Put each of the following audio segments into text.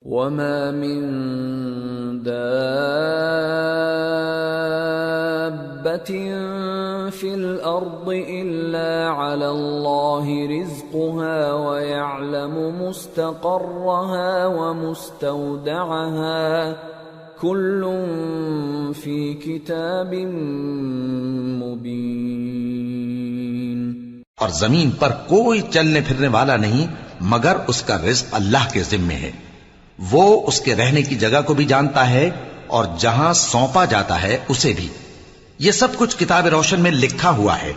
وَمَا مِن دَابَّةٍ فِي الْأَرْضِ إِلَّا عَلَى اللَّهِ رِزْقُهَا وَيَعْلَمُ مُسْتَقَرَّهَا وَمُسْتَوْدَعَهَا كُلٌّ فِي كِتَابٍ مُبِينٍ۔ اور زمین پر کوئی چلنے پھرنے والا نہیں مگر اس کا رزق اللہ کے ذمے ہے، وہ اس کے رہنے کی جگہ کو بھی جانتا ہے اور جہاں سونپا جاتا ہے اسے بھی، یہ سب کچھ کتاب روشن میں لکھا ہوا ہے۔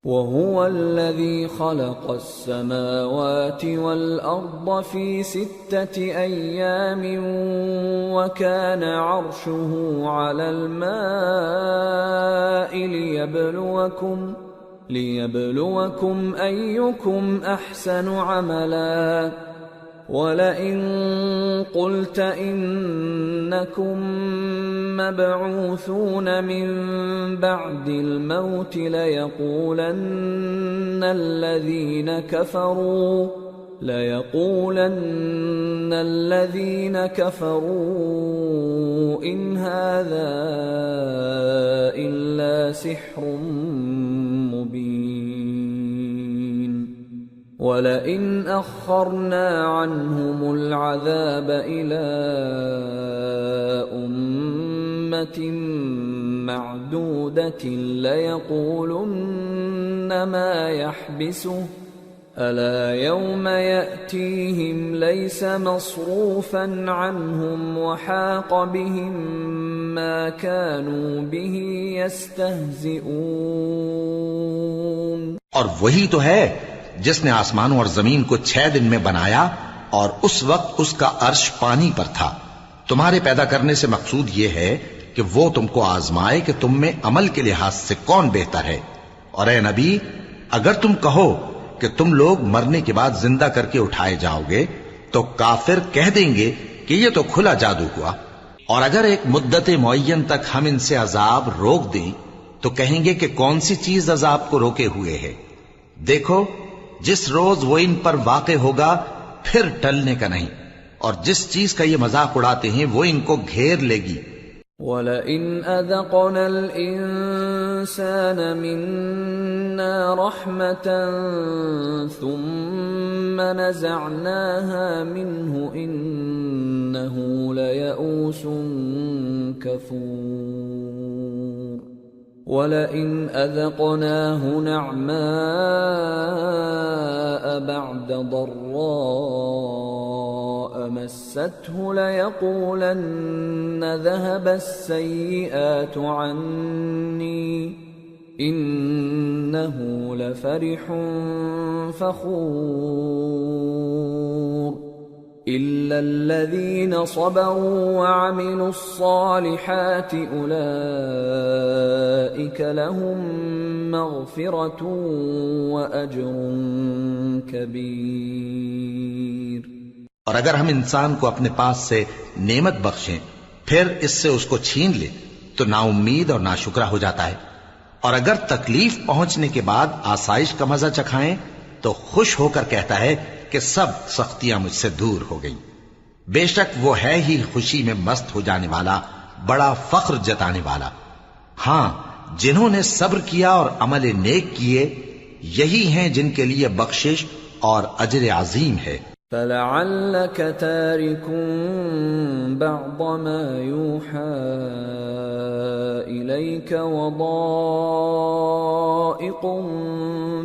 وَهُوَ الَّذِي خَلَقَ السَّمَاوَاتِ وَالْأَرْضَ فِي 6 أَيَّامٍ وَكَانَ عَرْشُهُ عَلَى الْمَاءِ لِيَبْلُوَكُمْ أَيُّكُمْ أَحْسَنُ عَمَلًا وَلَئِن قُلْتَ إِنَّكُمْ مَبْعُوثُونَ مِنْ بَعْدِ الْمَوْتِ لَيَقُولَنَّ الَّذِينَ كَفَرُوا إِنْ هَذَا إِلَّا سِحْرٌ مُبِينٌ وَلَئِنْ أَخَّرْنَا عَنْهُمُ الْعَذَابَ إِلَىٰ أُمَّةٍ مَّعْدُودَةٍ لَيَقُولُنَّ مَا يَحْبِسُهُ أَلَا يَوْمَ يَأْتِيهِمْ لَيْسَ مَصْرُوفًا عَنْهُمْ وَحَاقَ بِهِم مَّا كَانُوا بِهِ يَسْتَهْزِئُونَ۔ اور وہی تو ہے جس نے آسمانوں اور زمین کو 6 دن میں بنایا، اور اس وقت اس کا عرش پانی پر تھا۔ تمہارے پیدا کرنے سے مقصود یہ ہے کہ وہ تم کو آزمائے کہ تم میں عمل کے لحاظ سے کون بہتر ہے۔ اور اے نبی، اگر تم کہو کہ تم لوگ مرنے کے بعد زندہ کر کے اٹھائے جاؤ گے تو کافر کہہ دیں گے کہ یہ تو کھلا جادو ہوا، اور اگر ایک مدت معین تک ہم ان سے عذاب روک دیں تو کہیں گے کہ کون سی چیز عذاب کو روکے ہوئے ہے۔ دیکھو، جس روز وہ ان پر واقع ہوگا پھر ٹلنے کا نہیں، اور جس چیز کا یہ مذاق اڑاتے ہیں وہ ان کو گھیر لے گی۔ وَلَئِنْ أَذَقْنَا الْإِنسَانَ مِنَّا رَحْمَةً ثُمَّ نَزَعْنَاهَا مِنْهُ إِنَّهُ لَيَئُوسٌ كَفُورٌ وَلَئِنْ أَذَقْنَاهُ نَعْمَاءَ بَعْدَ ضَرَّاءَ مَسَّتْهُ لَيَقُولَنَّ ذَهَبَ السَّيِّئَاتُ عَنِّي إِنَّهُ لَفَرِحٌ فَخُورٌ إِلَّا الَّذِينَ صَبَرُوا وَعَمِلُوا الصَّالِحَاتِ أُولَئِكَ لَهُم مَّغْفِرَةٌ وَأَجْرٌ كَبِيرٌ۔ اور اگر ہم انسان کو اپنے پاس سے نعمت بخشیں پھر اس سے اس کو چھین لے تو نا امید اور ناشکرا ہو جاتا ہے، اور اگر تکلیف پہنچنے کے بعد آسائش کا مزہ چکھائیں تو خوش ہو کر کہتا ہے کہ سب سختیاں مجھ سے دور ہو گئیں۔ بے شک وہ ہے ہی خوشی میں مست ہو جانے والا، بڑا فخر جتانے والا۔ ہاں، جنہوں نے صبر کیا اور عمل نیک کیے، یہی ہیں جن کے لیے بخشش اور اجر عظیم ہے۔ فَلَعَلَّكَ تَارِكٌ بَعْضَ مَا يُوحَىٰ إِلَيْكَ وَضَائِقٌ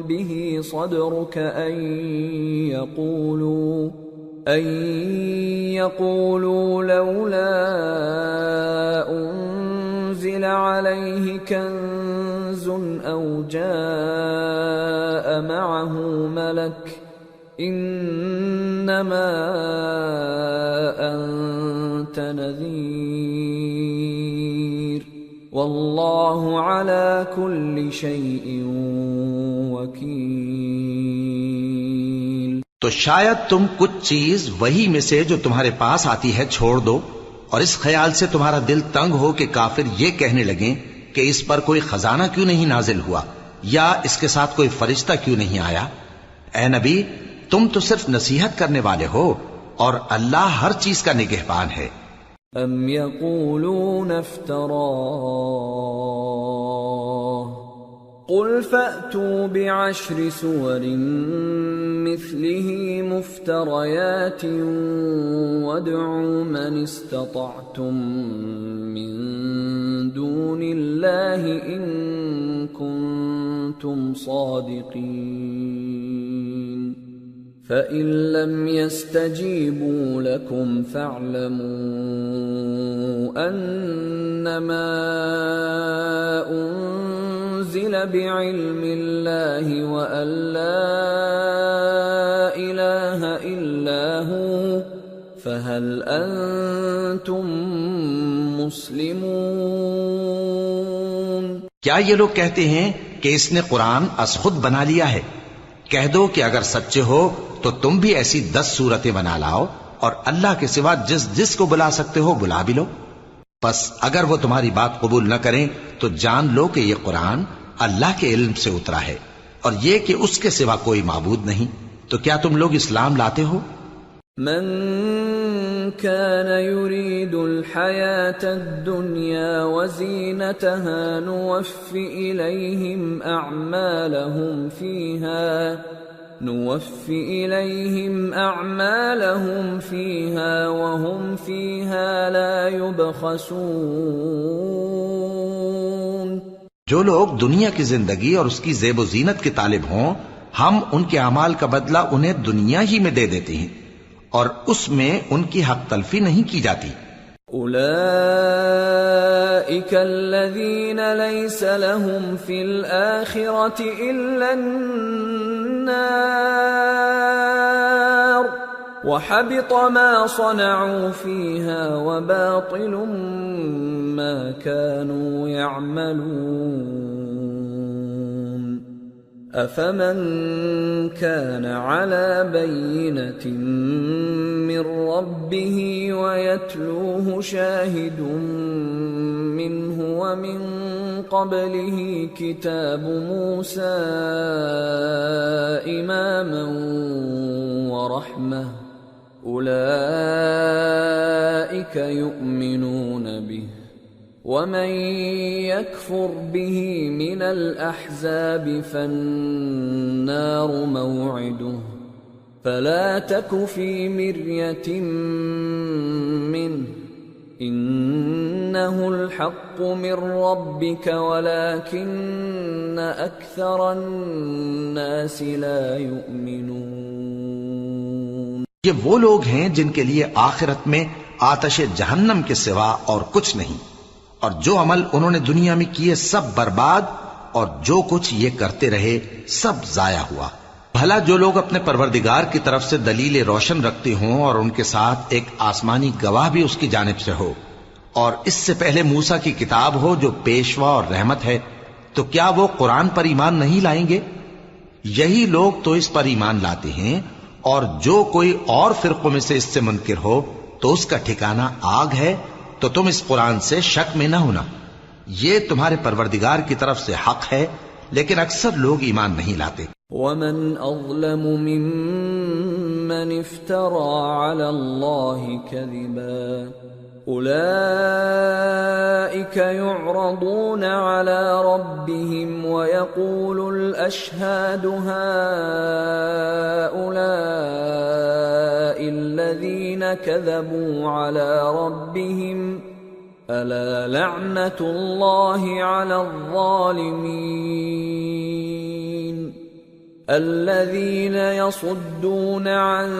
بِهِ صَدْرُكَ أَن يَقُولُوا لَوْلَا أُنزِلَ عَلَيْهِ كَنزٌ أَوْ جَاءَ مَعَهُ مَلَكٌ إِنَّمَا أَنتَ نَذِيرٌ وَاللَّهُ عَلَى كُلِّ شَيْءٍ وَكِيلٌ۔ تو شاید تم کچھ چیز وہی میں سے جو تمہارے پاس آتی ہے چھوڑ دو، اور اس خیال سے تمہارا دل تنگ ہو کہ کافر یہ کہنے لگیں کہ اس پر کوئی خزانہ کیوں نہیں نازل ہوا، یا اس کے ساتھ کوئی فرشتہ کیوں نہیں آیا۔ اے نبی، تم تو صرف نصیحت کرنے والے ہو، اور اللہ ہر چیز کا نگہبان ہے۔ ام یقولون افتراه قل فأتوا بعشر سور مثله مفتريات وادعوا من استطعتم من دون الله إن كنتم صادقين فإن لم يستجيبوا لكم فاعلموا أنما أنزل بعلم الله وأن لا إله إلا هو فهل أنتم مسلمون؟ کیا یہ لوگ کہتے ہیں کہ اس نے قرآن از خود بنا لیا ہے؟ کہہ دو کہ اگر سچے ہو تو تم بھی ایسی 10 صورتیں بنا لاؤ اور اللہ کے سوا جس جس کو بلا سکتے ہو بلا بھی لو۔ پس اگر وہ تمہاری بات قبول نہ کریں تو جان لو کہ یہ قرآن اللہ کے علم سے اترا ہے اور یہ کہ اس کے سوا کوئی معبود نہیں۔ تو کیا تم لوگ اسلام لاتے ہو؟ من كان يريد الحياة الدنيا وزينتها نوفِ إليهم أعمالهم فيها وهم فيها لا يبخسون۔ جو لوگ دنیا کی زندگی اور اس کی زیب و زینت کے طالب ہوں، ہم ان کے اعمال کا بدلہ انہیں دنیا ہی میں دے دیتے ہیں اور اس میں ان کی حق تلفی نہیں کی جاتی۔ أولئك الذين ليس لهم في الآخرة إلا النار وحبط ما صنعوا فيها وباطل ما كانوا يعملون أفمن كان على بينة من ربه ويتلوه شاهد منه ومن قبله كتاب موسى إماما ورحمة أولئك يؤمنون به ومن يكفر به من الأحزاب فالنار موعده فلا تك في مرية منه إنه الحق من ربك ولكن أكثر الناس لا يؤمنون۔ یہ وہ لوگ ہیں جن کے لیے آخرت میں آتش جہنم کے سوا اور کچھ نہیں، اور جو عمل انہوں نے دنیا میں کیے سب برباد، اور جو کچھ یہ کرتے رہے سب ضائع ہوا۔ بھلا جو لوگ اپنے پروردگار کی طرف سے دلیل روشن رکھتے ہوں اور ان کے ساتھ ایک آسمانی گواہ بھی اس کی جانب سے ہو، اور اس سے پہلے موسیٰ کی کتاب ہو جو پیشوا اور رحمت ہے، تو کیا وہ قرآن پر ایمان نہیں لائیں گے؟ یہی لوگ تو اس پر ایمان لاتے ہیں، اور جو کوئی اور فرقوں میں سے اس سے منکر ہو تو اس کا ٹھکانہ آگ ہے۔ تو تم اس قرآن سے شک میں نہ ہونا، یہ تمہارے پروردگار کی طرف سے حق ہے، لیکن اکثر لوگ ایمان نہیں لاتے۔ ومن أظلم ممن افترى على الله كذبا أولئك يعرضون على ربهم ويقول الأشهاد هؤلاء الذين كذبوا على ربهم ألا لعنة الله على الظالمين الذين يصدون عن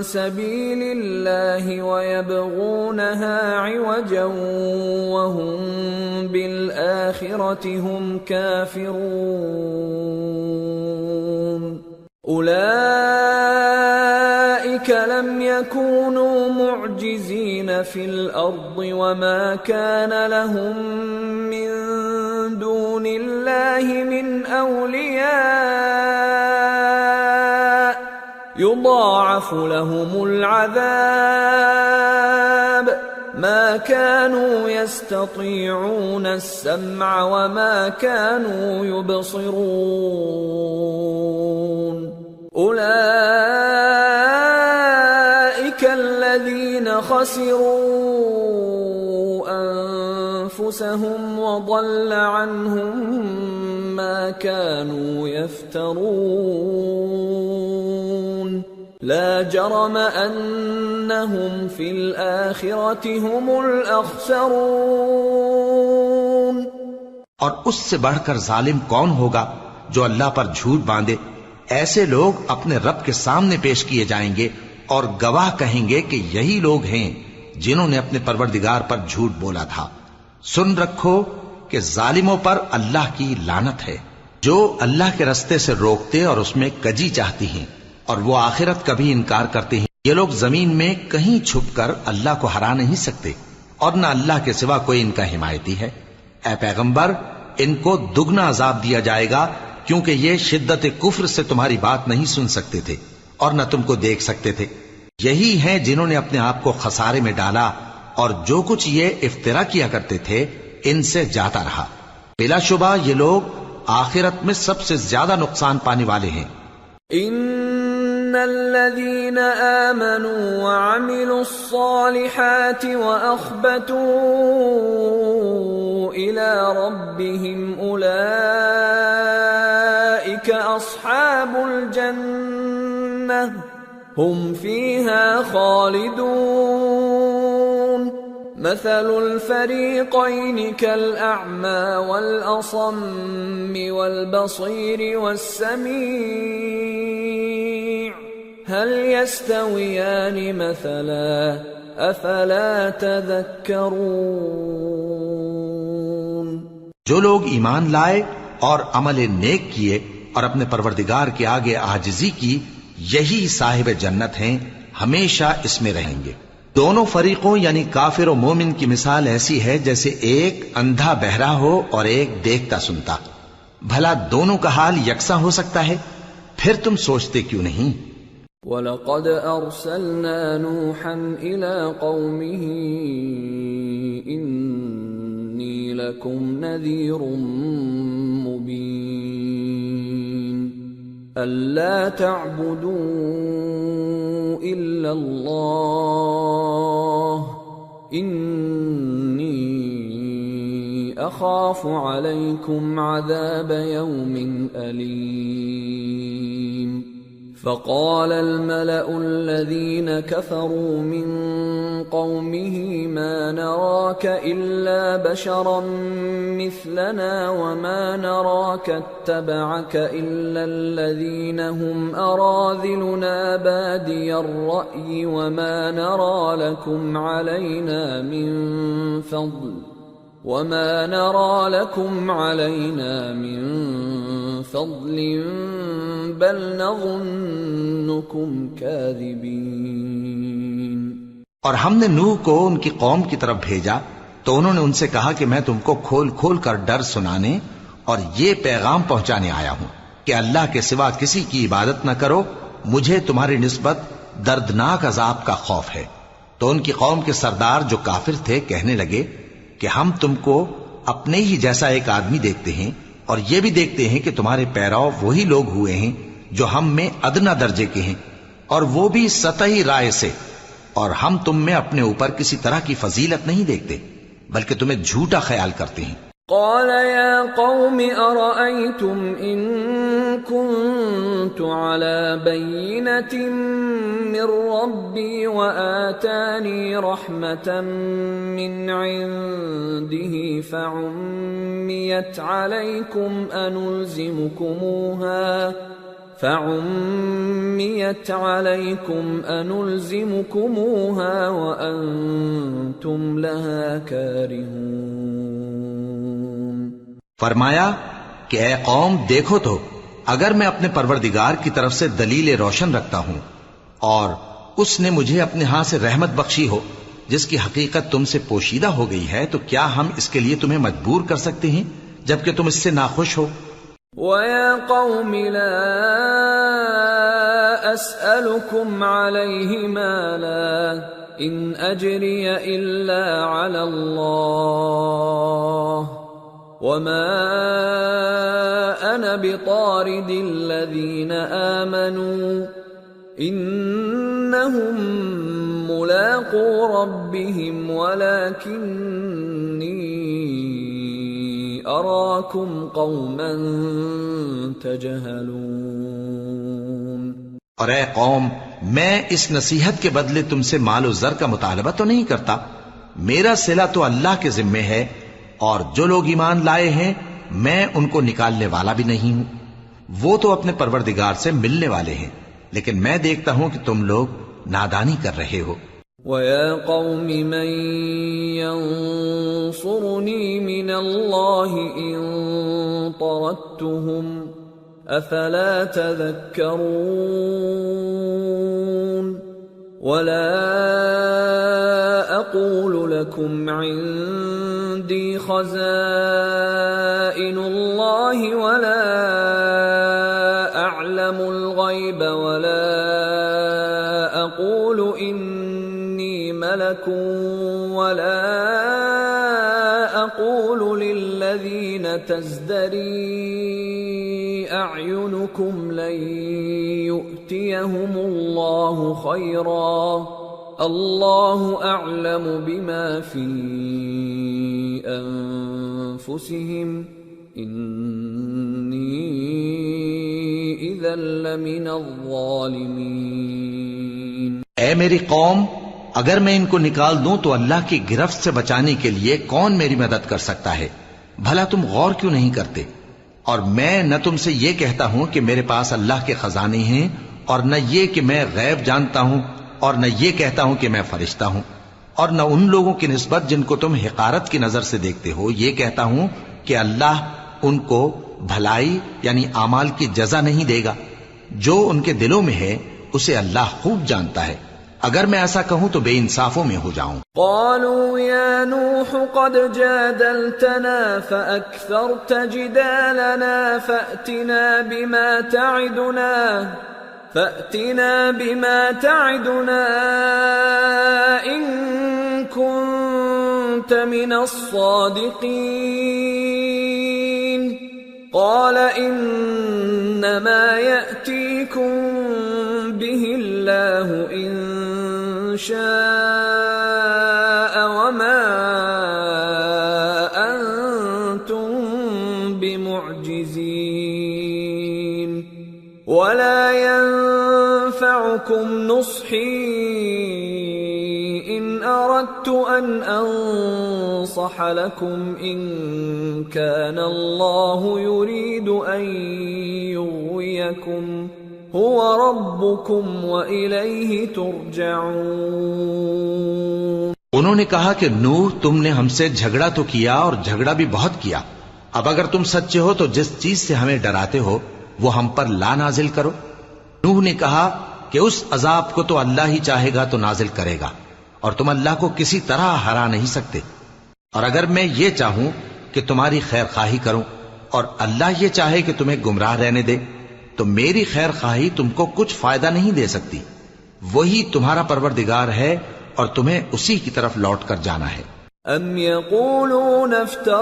سبيل الله ويبغونها عوجا وهم بالآخرة هم كافرون أولئك لم يكونوا معجزين في الأرض وما كان لهم من دون الله من أولياء يضاعف لهم العذاب ما كانوا يستطيعون السمع وما كانوا يبصرون أولئك خسروا أنفسهم وضل عنهم ما كانوا يفترون لا جرم أنهم في الآخرة هم الأخسرون۔ اور اس سے بڑھ کر ظالم کون ہوگا جو اللہ پر جھوٹ باندھے؟ ایسے لوگ اپنے رب کے سامنے پیش کیے جائیں گے اور گواہ کہیں گے کہ یہی لوگ ہیں جنہوں نے اپنے پروردگار پر جھوٹ بولا تھا۔ سن رکھو کہ ظالموں پر اللہ کی لعنت ہے، جو اللہ کے رستے سے روکتے اور اس میں کجی چاہتی ہیں اور وہ آخرت کا بھی انکار کرتے ہیں۔ یہ لوگ زمین میں کہیں چھپ کر اللہ کو ہرا نہیں سکتے اور نہ اللہ کے سوا کوئی ان کا حمایتی ہے۔ اے پیغمبر، ان کو دگنا عذاب دیا جائے گا، کیونکہ یہ شدت کفر سے تمہاری بات نہیں سن سکتے تھے اور نہ تم کو دیکھ سکتے تھے۔ یہی ہیں جنہوں نے اپنے آپ کو خسارے میں ڈالا، اور جو کچھ یہ افترا کیا کرتے تھے ان سے جاتا رہا۔ بلا شبہ یہ لوگ آخرت میں سب سے زیادہ نقصان پانے والے ہیں۔ ان الذين آمنوا وعملوا الصالحات واخبتوا الى ربهم اولئك اصحاب الجنة هم فيها خالدون مثل الفريقين كالأعمى والأصم والبصير والسميع هل يستويان مثلا أفلا تذكرون۔ جو لوگ ایمان لائے اور عمل نیک کیے اور اپنے پروردگار کے آگے عاجزی کی، یہی صاحب جنت ہیں، ہمیشہ اس میں رہیں گے۔ دونوں فریقوں یعنی کافر و مومن کی مثال ایسی ہے جیسے ایک اندھا بہرا ہو اور ایک دیکھتا سنتا۔ بھلا دونوں کا حال یکساں ہو سکتا ہے؟ پھر تم سوچتے کیوں نہیں؟ وَلَقَدْ أَرْسَلْنَا نُوحًا إِلَىٰ قَوْمِهِ إِنِّي لَكُمْ نَذِيرٌ مُّبِينٌ أَلَّا تَعْبُدُوا إِلَّا اللَّهَ إِنِّي أَخَافُ عَلَيْكُمْ عَذَابَ يَوْمٍ أَلِيمٍ فقال الملأ الذين كفروا من قومه ما نراك إلا بشرا مثلنا وما نراك اتبعك إلا الذين هم أراذلنا بادي الرأي وما نرى لكم علينا من فضل بل نظنكم كاذبين۔ اور ہم نے نوح کو ان کی قوم کی طرف بھیجا تو انہوں نے ان سے کہا کہ میں تم کو کھول کھول کر ڈر سنانے اور یہ پیغام پہنچانے آیا ہوں کہ اللہ کے سوا کسی کی عبادت نہ کرو، مجھے تمہاری نسبت دردناک عذاب کا خوف ہے۔ تو ان کی قوم کے سردار جو کافر تھے کہنے لگے کہ ہم تم کو اپنے ہی جیسا ایک آدمی دیکھتے ہیں اور یہ بھی دیکھتے ہیں کہ تمہارے پیراؤ وہی لوگ ہوئے ہیں جو ہم میں ادنا درجے کے ہیں، اور وہ بھی سطحی رائے سے، اور ہم تم میں اپنے اوپر کسی طرح کی فضیلت نہیں دیکھتے بلکہ تمہیں جھوٹا خیال کرتے ہیں۔ قال يا قوم أرأيتم إن كنت على بينة من ربي وآتاني رحمة من عنده فعميت عليكم أنلزمكموها وأنتم لها كارهون۔ فرمایا کہ اے قوم دیکھو تو، اگر میں اپنے پروردگار کی طرف سے دلیل روشن رکھتا ہوں اور اس نے مجھے اپنے ہاں سے رحمت بخشی ہو جس کی حقیقت تم سے پوشیدہ ہو گئی ہے، تو کیا ہم اس کے لیے تمہیں مجبور کر سکتے ہیں جبکہ تم اس سے ناخوش ہو؟ وَيَا قَوْمِ لَا أَسْأَلُكُمْ عَلَيْهِ مَالًا إِنْ أَجْرِيَ إِلَّا عَلَى اللَّهِ وَمَا أَنَا بِطَارِدِ الَّذِينَ آمَنُوا إِنَّهُمْ ملاقو ربهم ولكني أراكم قوما تجهلون۔ اور اے قوم، میں اس نصیحت کے بدلے تم سے مال و زر کا مطالبہ تو نہیں کرتا، میرا صلہ تو اللہ کے ذمے ہے، اور جو لوگ ایمان لائے ہیں میں ان کو نکالنے والا بھی نہیں ہوں، وہ تو اپنے پروردگار سے ملنے والے ہیں، لیکن میں دیکھتا ہوں کہ تم لوگ نادانی کر رہے ہو۔ وَيَا قَوْمِ مَنْ يَنصُرُنِي مِنَ اللَّهِ إِن طَرَدتُّهُمْ أَفَلَا تَذَكَّرُونَ وَلَا أَقُولُ لَكُمْ عِندِي خَزَائِنُ اللَّهِ وَلَا أَعْلَمُ الْغَيْبَ وَلَا أَقُولُ إِنِّي مَلَكٌ وَلَا أَقُولُ لِلَّذِينَ تَزْدَرِي أَعْيُنُكُمْ لَن يُؤْتِيَهُمُ اللَّهُ خَيْرًا اللَّهُ أَعْلَمُ بِمَا فِي أَنفُسِهِمْ إِنِّي إِذًا لَّمِنَ الظَّالِمِينَ۔ اے میری قوم، اگر میں ان کو نکال دوں تو اللہ کی گرفت سے بچانے کے لیے کون میری مدد کر سکتا ہے؟ بھلا تم غور کیوں نہیں کرتے؟ اور میں نہ تم سے یہ کہتا ہوں کہ میرے پاس اللہ کے خزانے ہیں، اور نہ یہ کہ میں غیب جانتا ہوں، اور نہ یہ کہتا ہوں کہ میں فرشتہ ہوں، اور نہ ان لوگوں کی نسبت جن کو تم حقارت کی نظر سے دیکھتے ہو یہ کہتا ہوں کہ اللہ ان کو بھلائی یعنی اعمال کی جزا نہیں دے گا۔ جو ان کے دلوں میں ہے اسے اللہ خوب جانتا ہے، اگر میں ایسا کہوں تو بے انصافوں میں ہو جاؤں۔ قالوا يا نوح قد جادلتنا فأكثرت جدالنا فأتنا بما تعدنا إن كنت من الصادقين قال إنما يأتيكم به الله إن شاء وما أنتم بمعجزين ولا ينفعكم نصحي إن أردت أن أنصح لكم إن كان الله يريد أن يغويكم هو ربكم وإليه ترجعون۔ انہوں نے کہا کہ نوح، تم نے ہم سے جھگڑا تو کیا اور جھگڑا بھی بہت کیا، اب اگر تم سچے ہو تو جس چیز سے ہمیں ڈراتے ہو وہ ہم پر لا نازل کرو۔ نوح نے کہا کہ اس عذاب کو تو اللہ ہی چاہے گا تو نازل کرے گا، اور تم اللہ کو کسی طرح ہرا نہیں سکتے، اور اگر میں یہ چاہوں کہ تمہاری خیر خواہی کروں اور اللہ یہ چاہے کہ تمہیں گمراہ رہنے دے تو میری خیر خواہی تم کو کچھ فائدہ نہیں دے سکتی، وہی تمہارا پروردگار ہے اور تمہیں اسی کی طرف لوٹ کر جانا ہے۔ ام یقولون افتراہ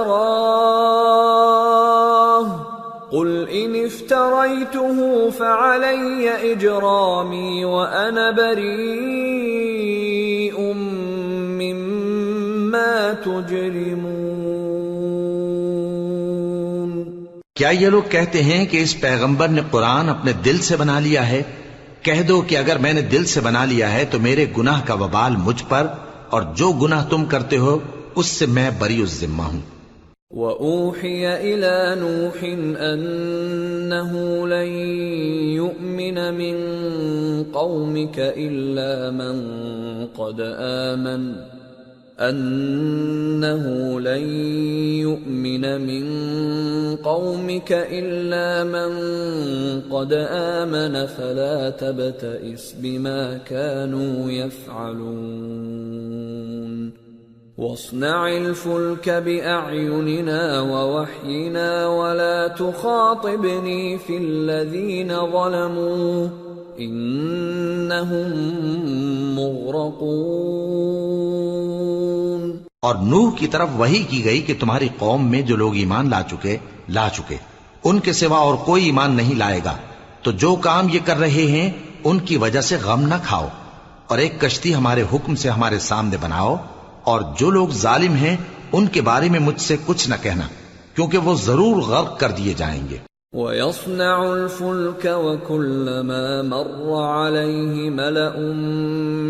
قل ان افتریته فعلی اجرامی وانا بریء مما تجرمون۔ کیا یہ لوگ کہتے ہیں کہ اس پیغمبر نے قرآن اپنے دل سے بنا لیا ہے؟ کہہ دو کہ اگر میں نے دل سے بنا لیا ہے تو میرے گناہ کا وبال مجھ پر، اور جو گناہ تم کرتے ہو اس سے میں بری الذمہ ہوں۔ وَأُوحِيَ إِلَى نُوحٍ أَنَّهُ لَن يُؤْمِنَ مِن قَوْمِكَ إِلَّا مَن قَدْ آمَنَ فَلَا تَبْتَئِسْ بِمَا كَانُوا يَفْعَلُونَ وَاصْنَعِ الْفُلْكَ بِأَعْيُنِنَا وَوَحْيِنَا وَلَا تُخَاطِبْنِي فِي الَّذِينَ ظَلَمُوا إِنَّهُمْ مُغْرَقُونَ۔ اور نوح کی طرف وحی کی گئی کہ تمہاری قوم میں جو لوگ ایمان لا چکے ان کے سوا اور کوئی ایمان نہیں لائے گا، تو جو کام یہ کر رہے ہیں ان کی وجہ سے غم نہ کھاؤ، اور ایک کشتی ہمارے حکم سے ہمارے سامنے بناؤ، اور جو لوگ ظالم ہیں ان کے بارے میں مجھ سے کچھ نہ کہنا، کیونکہ وہ ضرور غرق کر دیے جائیں گے۔ وَيَصْنَعُ الْفُلْكَ وَكُلَّمَا مَرَّ عَلَيْهِ مَلَأٌ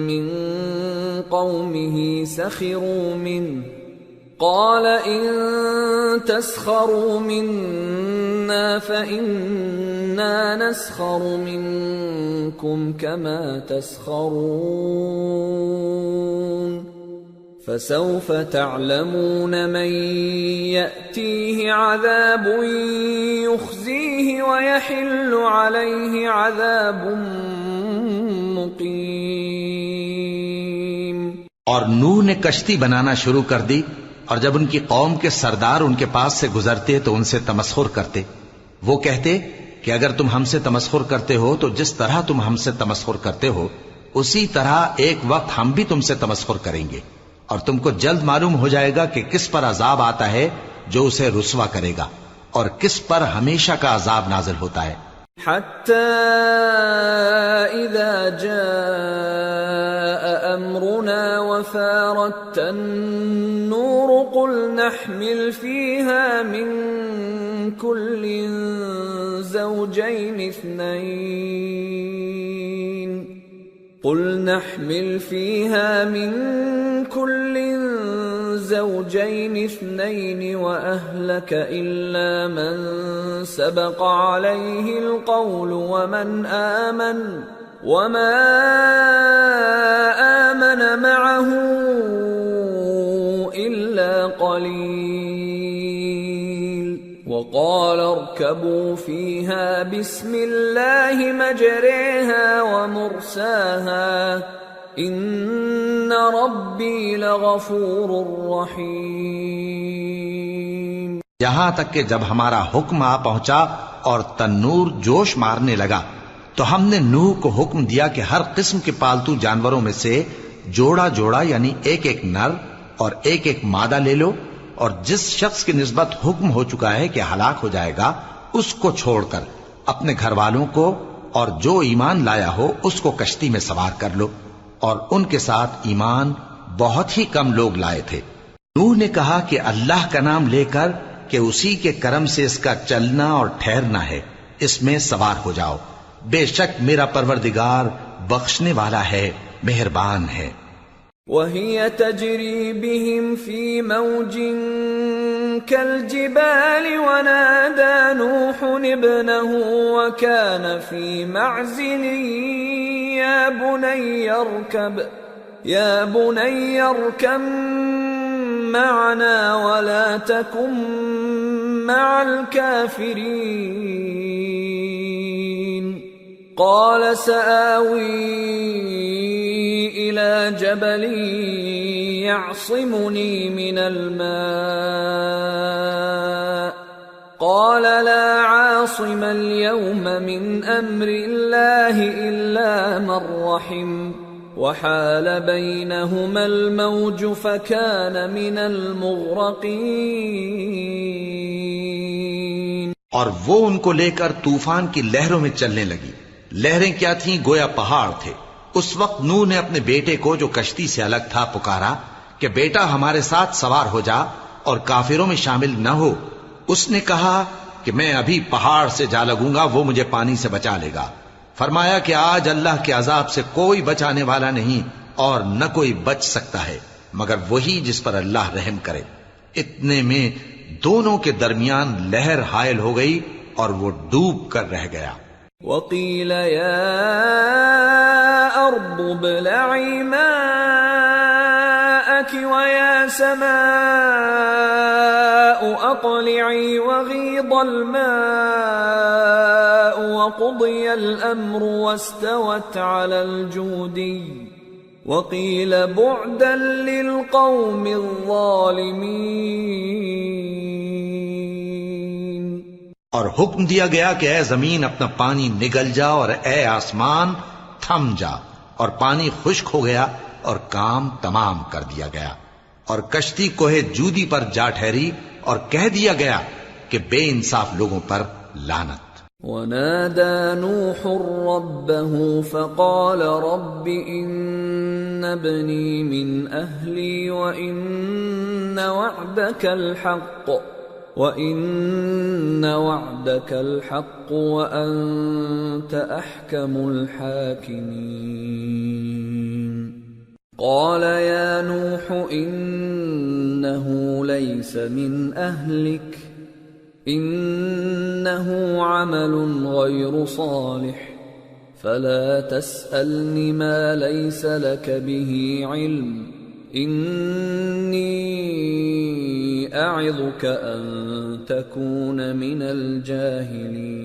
مِّن قَوْمِهِ سَخِرُوا مِنْهُ قَالَ إِن تَسْخَرُوا مِنَّا فَإِنَّا نَسْخَرُ مِنكُمْ كَمَا تَسْخَرُونَ فَسَوْفَ تَعْلَمُونَ مَن يَأْتِيهِ عَذَابٌ يُخْزِيهِ وَيَحِلُّ عَلَيْهِ عَذَابٌ مُقِيمٌ۔ اور نوح نے کشتی بنانا شروع کر دی، اور جب ان کی قوم کے سردار ان کے پاس سے گزرتے تو ان سے تمسخر کرتے۔ وہ کہتے کہ اگر تم ہم سے تمسخر کرتے ہو تو جس طرح تم ہم سے تمسخر کرتے ہو اسی طرح ایک وقت ہم بھی تم سے تمسخر کریں گے، اور تم کو جلد معلوم ہو جائے گا کہ کس پر عذاب آتا ہے جو اسے رسوا کرے گا، اور کس پر ہمیشہ کا عذاب نازل ہوتا ہے۔ حتى إذا جاء أمرنا وفارت النور قل نحمل فيها من كل زوجين اثنين وأهلك إلا من سبق عليه القول وما آمن معه إلا قليل وقال اركبوا فيها بسم الله مجريها ومرساها ان ربی لغفور رحیم۔ یہاں تک کہ جب ہمارا حکم آ پہنچا اور تنور جوش مارنے لگا تو ہم نے نوح کو حکم دیا کہ ہر قسم کے پالتو جانوروں میں سے جوڑا جوڑا یعنی ایک ایک نر اور ایک ایک مادہ لے لو، اور جس شخص کی نسبت حکم ہو چکا ہے کہ ہلاک ہو جائے گا اس کو چھوڑ کر اپنے گھر والوں کو اور جو ایمان لایا ہو اس کو کشتی میں سوار کر لو، اور ان کے ساتھ ایمان بہت ہی کم لوگ لائے تھے۔ نوح نے کہا کہ اللہ کا نام لے کر کہ اسی کے کرم سے اس کا چلنا اور ٹھہرنا ہے، اس میں سوار ہو جاؤ، بے شک میرا پروردگار بخشنے والا ہے، مہربان ہے۔ وَهِيَ تَجْرِي بِهِمْ فِي مَوْجٍ كَالْجِبَالِ وَنَادَى نُوحٌ ابْنَهُ وَكَانَ فِي مَعْزِلٍ يَا بُنَيَّ ارْكَبْ مَعَنَا وَلَا تَكُنْ مَعَ الْكَافِرِينَ قَالَ سَآوِي إِلَى جَبَلٍ يَعْصِمُنِي مِنَ الْمَاءِ قَالَ لَا عَاصِمَ الْيَوْمَ مِنْ أَمْرِ اللَّهِ إِلَّا مَنْ رَحِمَ وَحَالَ بَيْنَهُمَا الْمَوْجُ فَكَانَ مِنَ الْمُغْرَقِينَ۔ اور وہ ان کو لے کر طوفان کی لہروں میں چلنے لگی، لہریں کیا تھیں گویا پہاڑ تھے۔ اس وقت نوح نے اپنے بیٹے کو جو کشتی سے الگ تھا پکارا کہ بیٹا ہمارے ساتھ سوار ہو جا اور کافروں میں شامل نہ ہو۔ اس نے کہا کہ میں ابھی پہاڑ سے جا لگوں گا، وہ مجھے پانی سے بچا لے گا۔ فرمایا کہ آج اللہ کے عذاب سے کوئی بچانے والا نہیں اور نہ کوئی بچ سکتا ہے مگر وہی جس پر اللہ رحم کرے۔ اتنے میں دونوں کے درمیان لہر حائل ہو گئی اور وہ ڈوب کر رہ گیا۔ وَقِيلَ يَا أَرْضُ ابْلَعِي مَاءَكِ وَيَا سَمَاءُ أَقْلِعِي وَغِيضَ الْمَاءُ وَقُضِيَ الْأَمْرُ وَاسْتَوَتْ عَلَى الْجُودِيِّ وَقِيلَ بُعْدًا لِلْقَوْمِ الظَّالِمِينَ۔ اور حکم دیا گیا کہ اے زمین اپنا پانی نگل جا اور اے آسمان تھم جا، اور پانی خشک ہو گیا اور کام تمام کر دیا گیا، اور کشتی کوہ جودی پر جا ٹھہری اور کہہ دیا گیا کہ بے انصاف لوگوں پر لعنت۔ وَنَادَى نُوحٌ رَبَّهُ فَقَالَ رَبِّ إِنَّ ابني من أهلي وإن وعدك الحق وأنت أحكم الحاكمين قال يا نوح إنه ليس من أهلك إنه عمل غير صالح فلا تسألني ما ليس لك به علم إني أعظك أن تكون من الجاهلين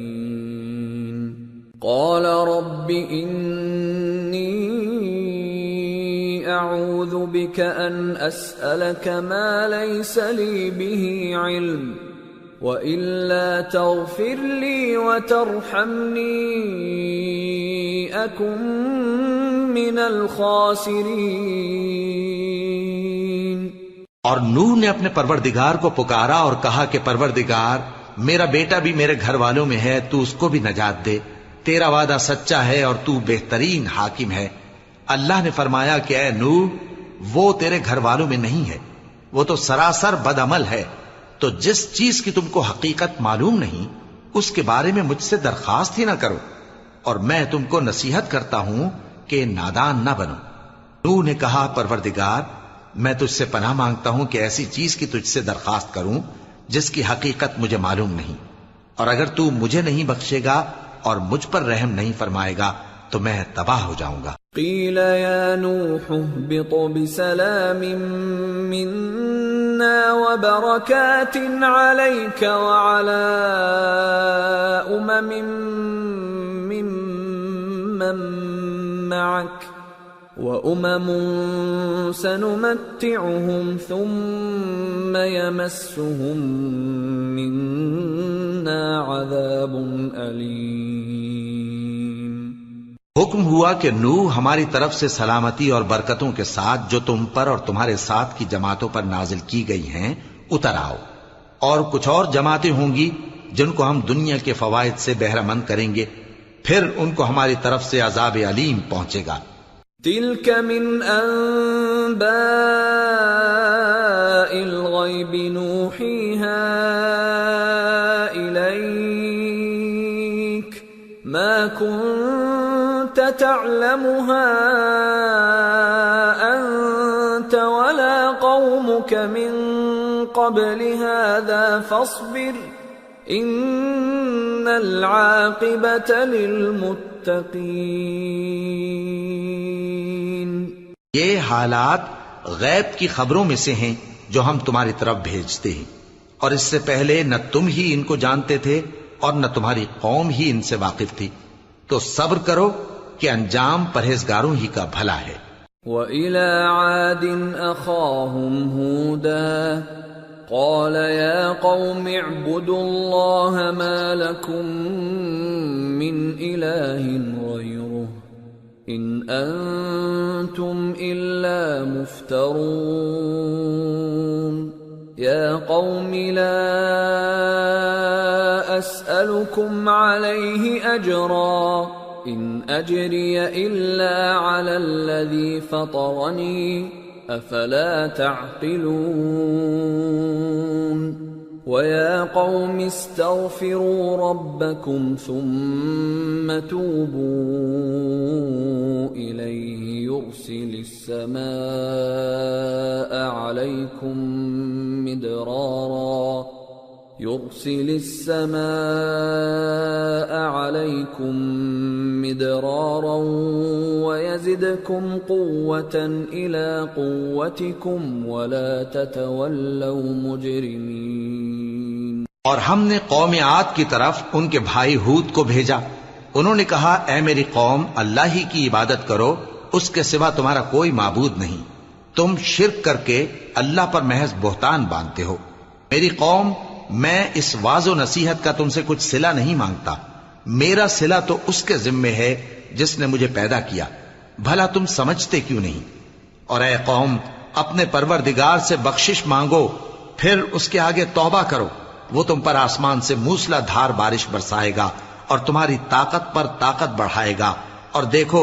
قال رب إني أعوذ بك أن أسألك ما ليس لي به علم وإلا تغفر لي وترحمني أكن من الخاسرين اور نوح نے اپنے پروردگار کو پکارا اور کہا کہ پروردگار میرا بیٹا بھی میرے گھر والوں میں ہے، تو اس کو بھی نجات دے، تیرا وعدہ سچا ہے اور تو بہترین حاکم ہے۔ اللہ نے فرمایا کہ اے نوح، وہ تیرے گھر والوں میں نہیں ہے، وہ تو سراسر بد عمل ہے، تو جس چیز کی تم کو حقیقت معلوم نہیں اس کے بارے میں مجھ سے درخواست ہی نہ کرو، اور میں تم کو نصیحت کرتا ہوں کہ نادان نہ بنو۔ نوح نے کہا پروردگار میں تجھ سے پناہ مانگتا ہوں کہ ایسی چیز کی تجھ سے درخواست کروں جس کی حقیقت مجھے معلوم نہیں، اور اگر تو مجھے نہیں بخشے گا اور مجھ پر رحم نہیں فرمائے گا تو میں تباہ ہو جاؤں گا۔ قیل یا نوح اهبط بسلام منا وبرکات علیک وعلی ممن معک وأمم سنمتعهم ثم يمسهم منا عذاب أليم۔ حکم ہوا کہ نوح ہماری طرف سے سلامتی اور برکتوں کے ساتھ جو تم پر اور تمہارے ساتھ کی جماعتوں پر نازل کی گئی ہیں اتر آؤ، اور کچھ اور جماعتیں ہوں گی جن کو ہم دنیا کے فوائد سے بہرہ مند کریں گے، پھر ان کو ہماری طرف سے عذاب علیم پہنچے گا۔ تلك من أنباء الغيب نوحيها إليك ما كنت تعلمها أنت ولا قومك من قبل هذا فاصبر إن العاقبة للمتقين۔ یہ حالات غیب کی خبروں میں سے ہیں جو ہم تمہاری طرف بھیجتے ہیں، اور اس سے پہلے نہ تم ہی ان کو جانتے تھے اور نہ تمہاری قوم ہی ان سے واقف تھی، تو صبر کرو کہ انجام پرہیزگاروں ہی کا بھلا ہے۔ وَإِلَى عَادٍ أَخَاهُمْ هُودًا قَالَ يَا قَوْمِ اعْبُدُوا اللَّهَ مَا لَكُمْ مِنْ إِلَٰهٍ غَيْرُهُ إِنْ أَنْتُمْ إِلَّا مُفْتَرُونَ يَا قَوْمِ لَا أَسْأَلُكُمْ عَلَيْهِ أَجْرًا إِنْ أَجْرِيَ إِلَّا عَلَى الَّذِي فَطَرَنِي أَفَلَا تَعْقِلُونَ وَيَا قَوْمِ اسْتَغْفِرُوا رَبَّكُمْ ثُمَّ تُوبُوا إِلَيْهِ يُرْسِلِ السَّمَاءَ عَلَيْكُمْ مِدْرَارًا وَيَزِدْكُمْ قُوَّةً إِلَى قُوَّتِكُمْ وَلَا تَتَوَلَّوْا مُجْرِمِينَ۔ اور ہم نے قوم عاد کی طرف ان کے بھائی ہود کو بھیجا، انہوں نے کہا اے میری قوم اللہ ہی کی عبادت کرو، اس کے سوا تمہارا کوئی معبود نہیں، تم شرک کر کے اللہ پر محض بہتان باندھتے ہو۔ میری قوم میں اس واعظ و نصیحت کا تم سے کچھ صلہ نہیں مانگتا، میرا صلہ تو اس کے ذمے ہے جس نے مجھے پیدا کیا، بھلا تم سمجھتے کیوں نہیں؟ اور اے قوم اپنے پروردگار سے بخشش مانگو، پھر اس کے آگے توبہ کرو، وہ تم پر آسمان سے موسلا دھار بارش برسائے گا اور تمہاری طاقت پر طاقت بڑھائے گا، اور دیکھو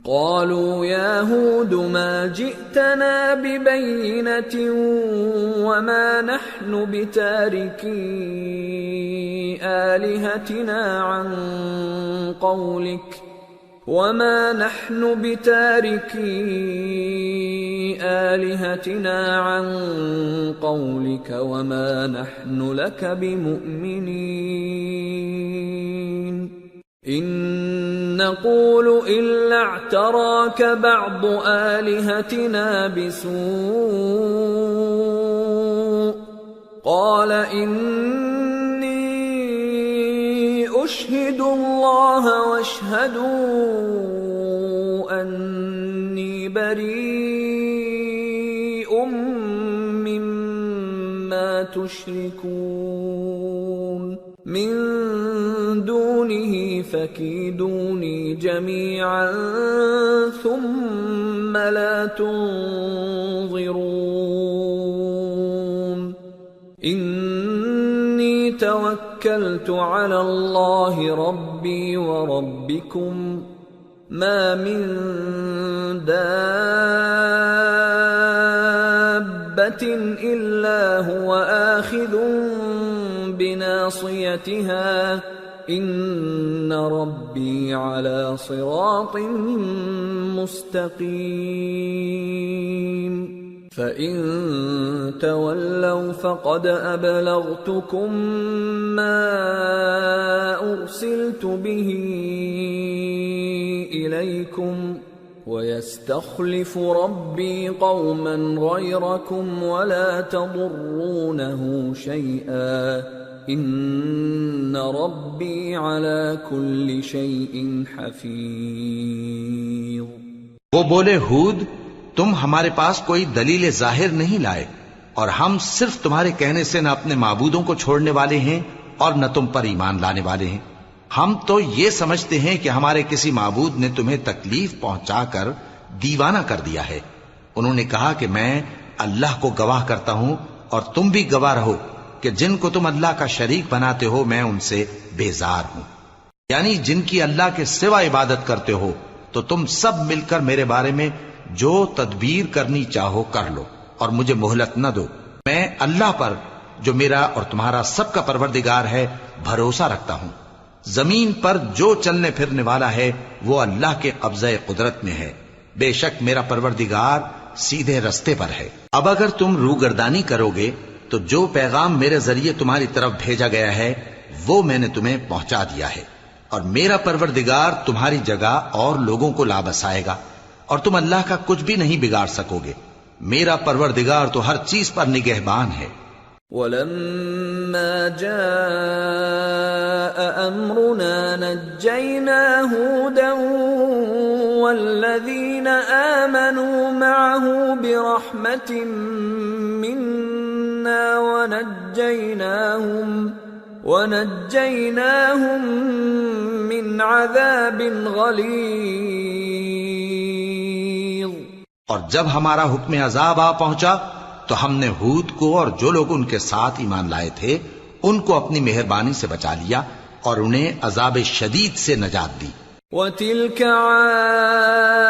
قالوا يا هود ما جئتنا ببينة وما نحن بتاركي آلهتنا عن قولك وما نحن لك بمؤمنين إن نقول إلا اعتراك بعض آلهتنا بسوء قال إني أشهد الله واشهدوا أني بريء مما تشركون من دونه فكيدوني جميعا ثم لا تنظرون إني توكلت على الله ربي وربكم ما من دابة إلا هو آخذ بناصيتها إن ربي على صراط مستقيم فإن تولوا فقد أبلغتكم ما أرسلت به إليكم ويستخلف ربي قوما غيركم ولا تضرونه شيئا ان ربی علی کل شیء حفیظ۔ وہ بولے ہود تم ہمارے پاس کوئی دلیل ظاہر نہیں لائے اور ہم صرف تمہارے کہنے سے نہ اپنے معبودوں کو چھوڑنے والے ہیں اور نہ تم پر ایمان لانے والے ہیں۔ ہم تو یہ سمجھتے ہیں کہ ہمارے کسی معبود نے تمہیں تکلیف پہنچا کر دیوانہ کر دیا ہے۔ انہوں نے کہا کہ میں اللہ کو گواہ کرتا ہوں اور تم بھی گواہ رہو کہ جن کو تم اللہ کا شریک بناتے ہو میں ان سے بیزار ہوں، یعنی جن کی اللہ کے سوا عبادت کرتے ہو، تو تم سب مل کر میرے بارے میں جو تدبیر کرنی چاہو کر لو اور مجھے مہلت نہ دو۔ میں اللہ پر جو میرا اور تمہارا سب کا پروردگار ہے بھروسہ رکھتا ہوں۔ زمین پر جو چلنے پھرنے والا ہے وہ اللہ کے قبضہ قدرت میں ہے، بے شک میرا پروردگار سیدھے رستے پر ہے۔ اب اگر تم روگردانی کرو گے تو جو پیغام میرے ذریعے تمہاری طرف بھیجا گیا ہے وہ میں نے تمہیں پہنچا دیا ہے، اور میرا پروردگار تمہاری جگہ اور لوگوں کو لا بسائے گا، اور تم اللہ کا کچھ بھی نہیں بگاڑ سکو گے۔ میرا پروردگار تو ہر چیز پر نگہبان ہے۔ وَلَمَّا جَاءَ أَمْرُنَا نَجَّيْنَا هُودًا وَالَّذِينَ آمَنُوا مَعَهُ بِرَحْمَةٍ مِنَّا وَنَجَّيْنَاهُمْ مِنْ عَذَابٍ غَلِيظٍ۔ اور جب ہمارا حکم عذاب آ پہنچا تو ہم نے ہود کو اور جو لوگ ان کے ساتھ ایمان لائے تھے ان کو اپنی مہربانی سے بچا لیا اور انہیں عذاب شدید سے نجات دی۔ وَتِلْكَ عَادٌ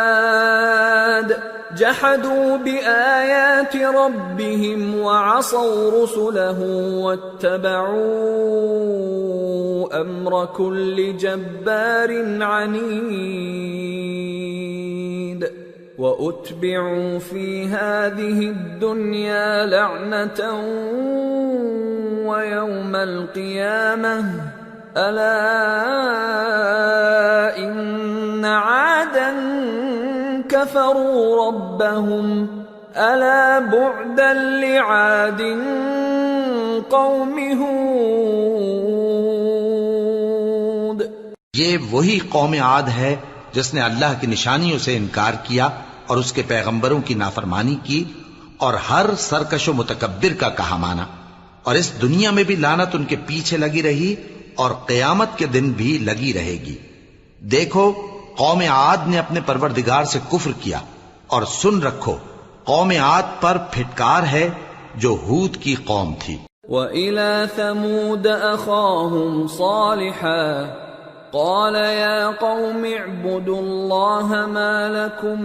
جَحَدُوا بِآيَاتِ رَبِّهِمْ وَعَصَوْا رُسُلَهُ وَاتَّبَعُوا أَمْرَ كُلِّ جَبَّارٍ عَنِيدٍ وَأُتْبِعُوا فِي هَذِهِ الدُّنْيَا لَعْنَةً وَيَوْمَ الْقِيَامَةِ أَلَا إِنَّ عَادًا كَفَرُوا رَبَّهُمْ أَلَا بُعْدًا لِعَادٍ قَوْمِ هُودٍ۔ یہ وہی قوم عاد ہے جس نے اللہ کی نشانیوں سے انکار کیا اور اس کے پیغمبروں کی نافرمانی کی اور ہر سرکش و متکبر کا کہا مانا، اور اس دنیا میں بھی لعنت ان کے پیچھے لگی رہی اور قیامت کے دن بھی لگی رہے گی۔ دیکھو قوم عاد نے اپنے پروردگار سے کفر کیا، اور سن رکھو قوم عاد پر پھٹکار ہے جو ہود کی قوم تھی۔ وَإِلَى ثَمُودَ أَخَاهُمْ صَالِحًا قال يا قوم اعبدوا الله ما لكم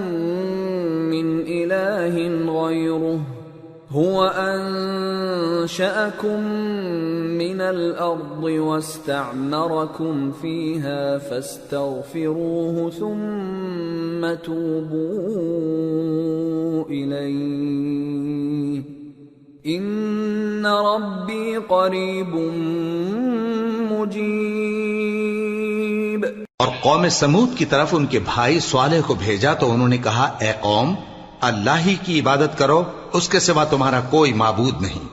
من إله غيره هو أنشأكم من الأرض واستعمركم فيها فاستغفروه ثم توبوا إليه إن ربي قريب مجيب. اور قوم سمود کی طرف ان کے بھائی صالح کو بھیجا تو انہوں نے کہا اے قوم اللہ ہی کی عبادت کرو، اس کے سوا تمہارا کوئی معبود نہیں.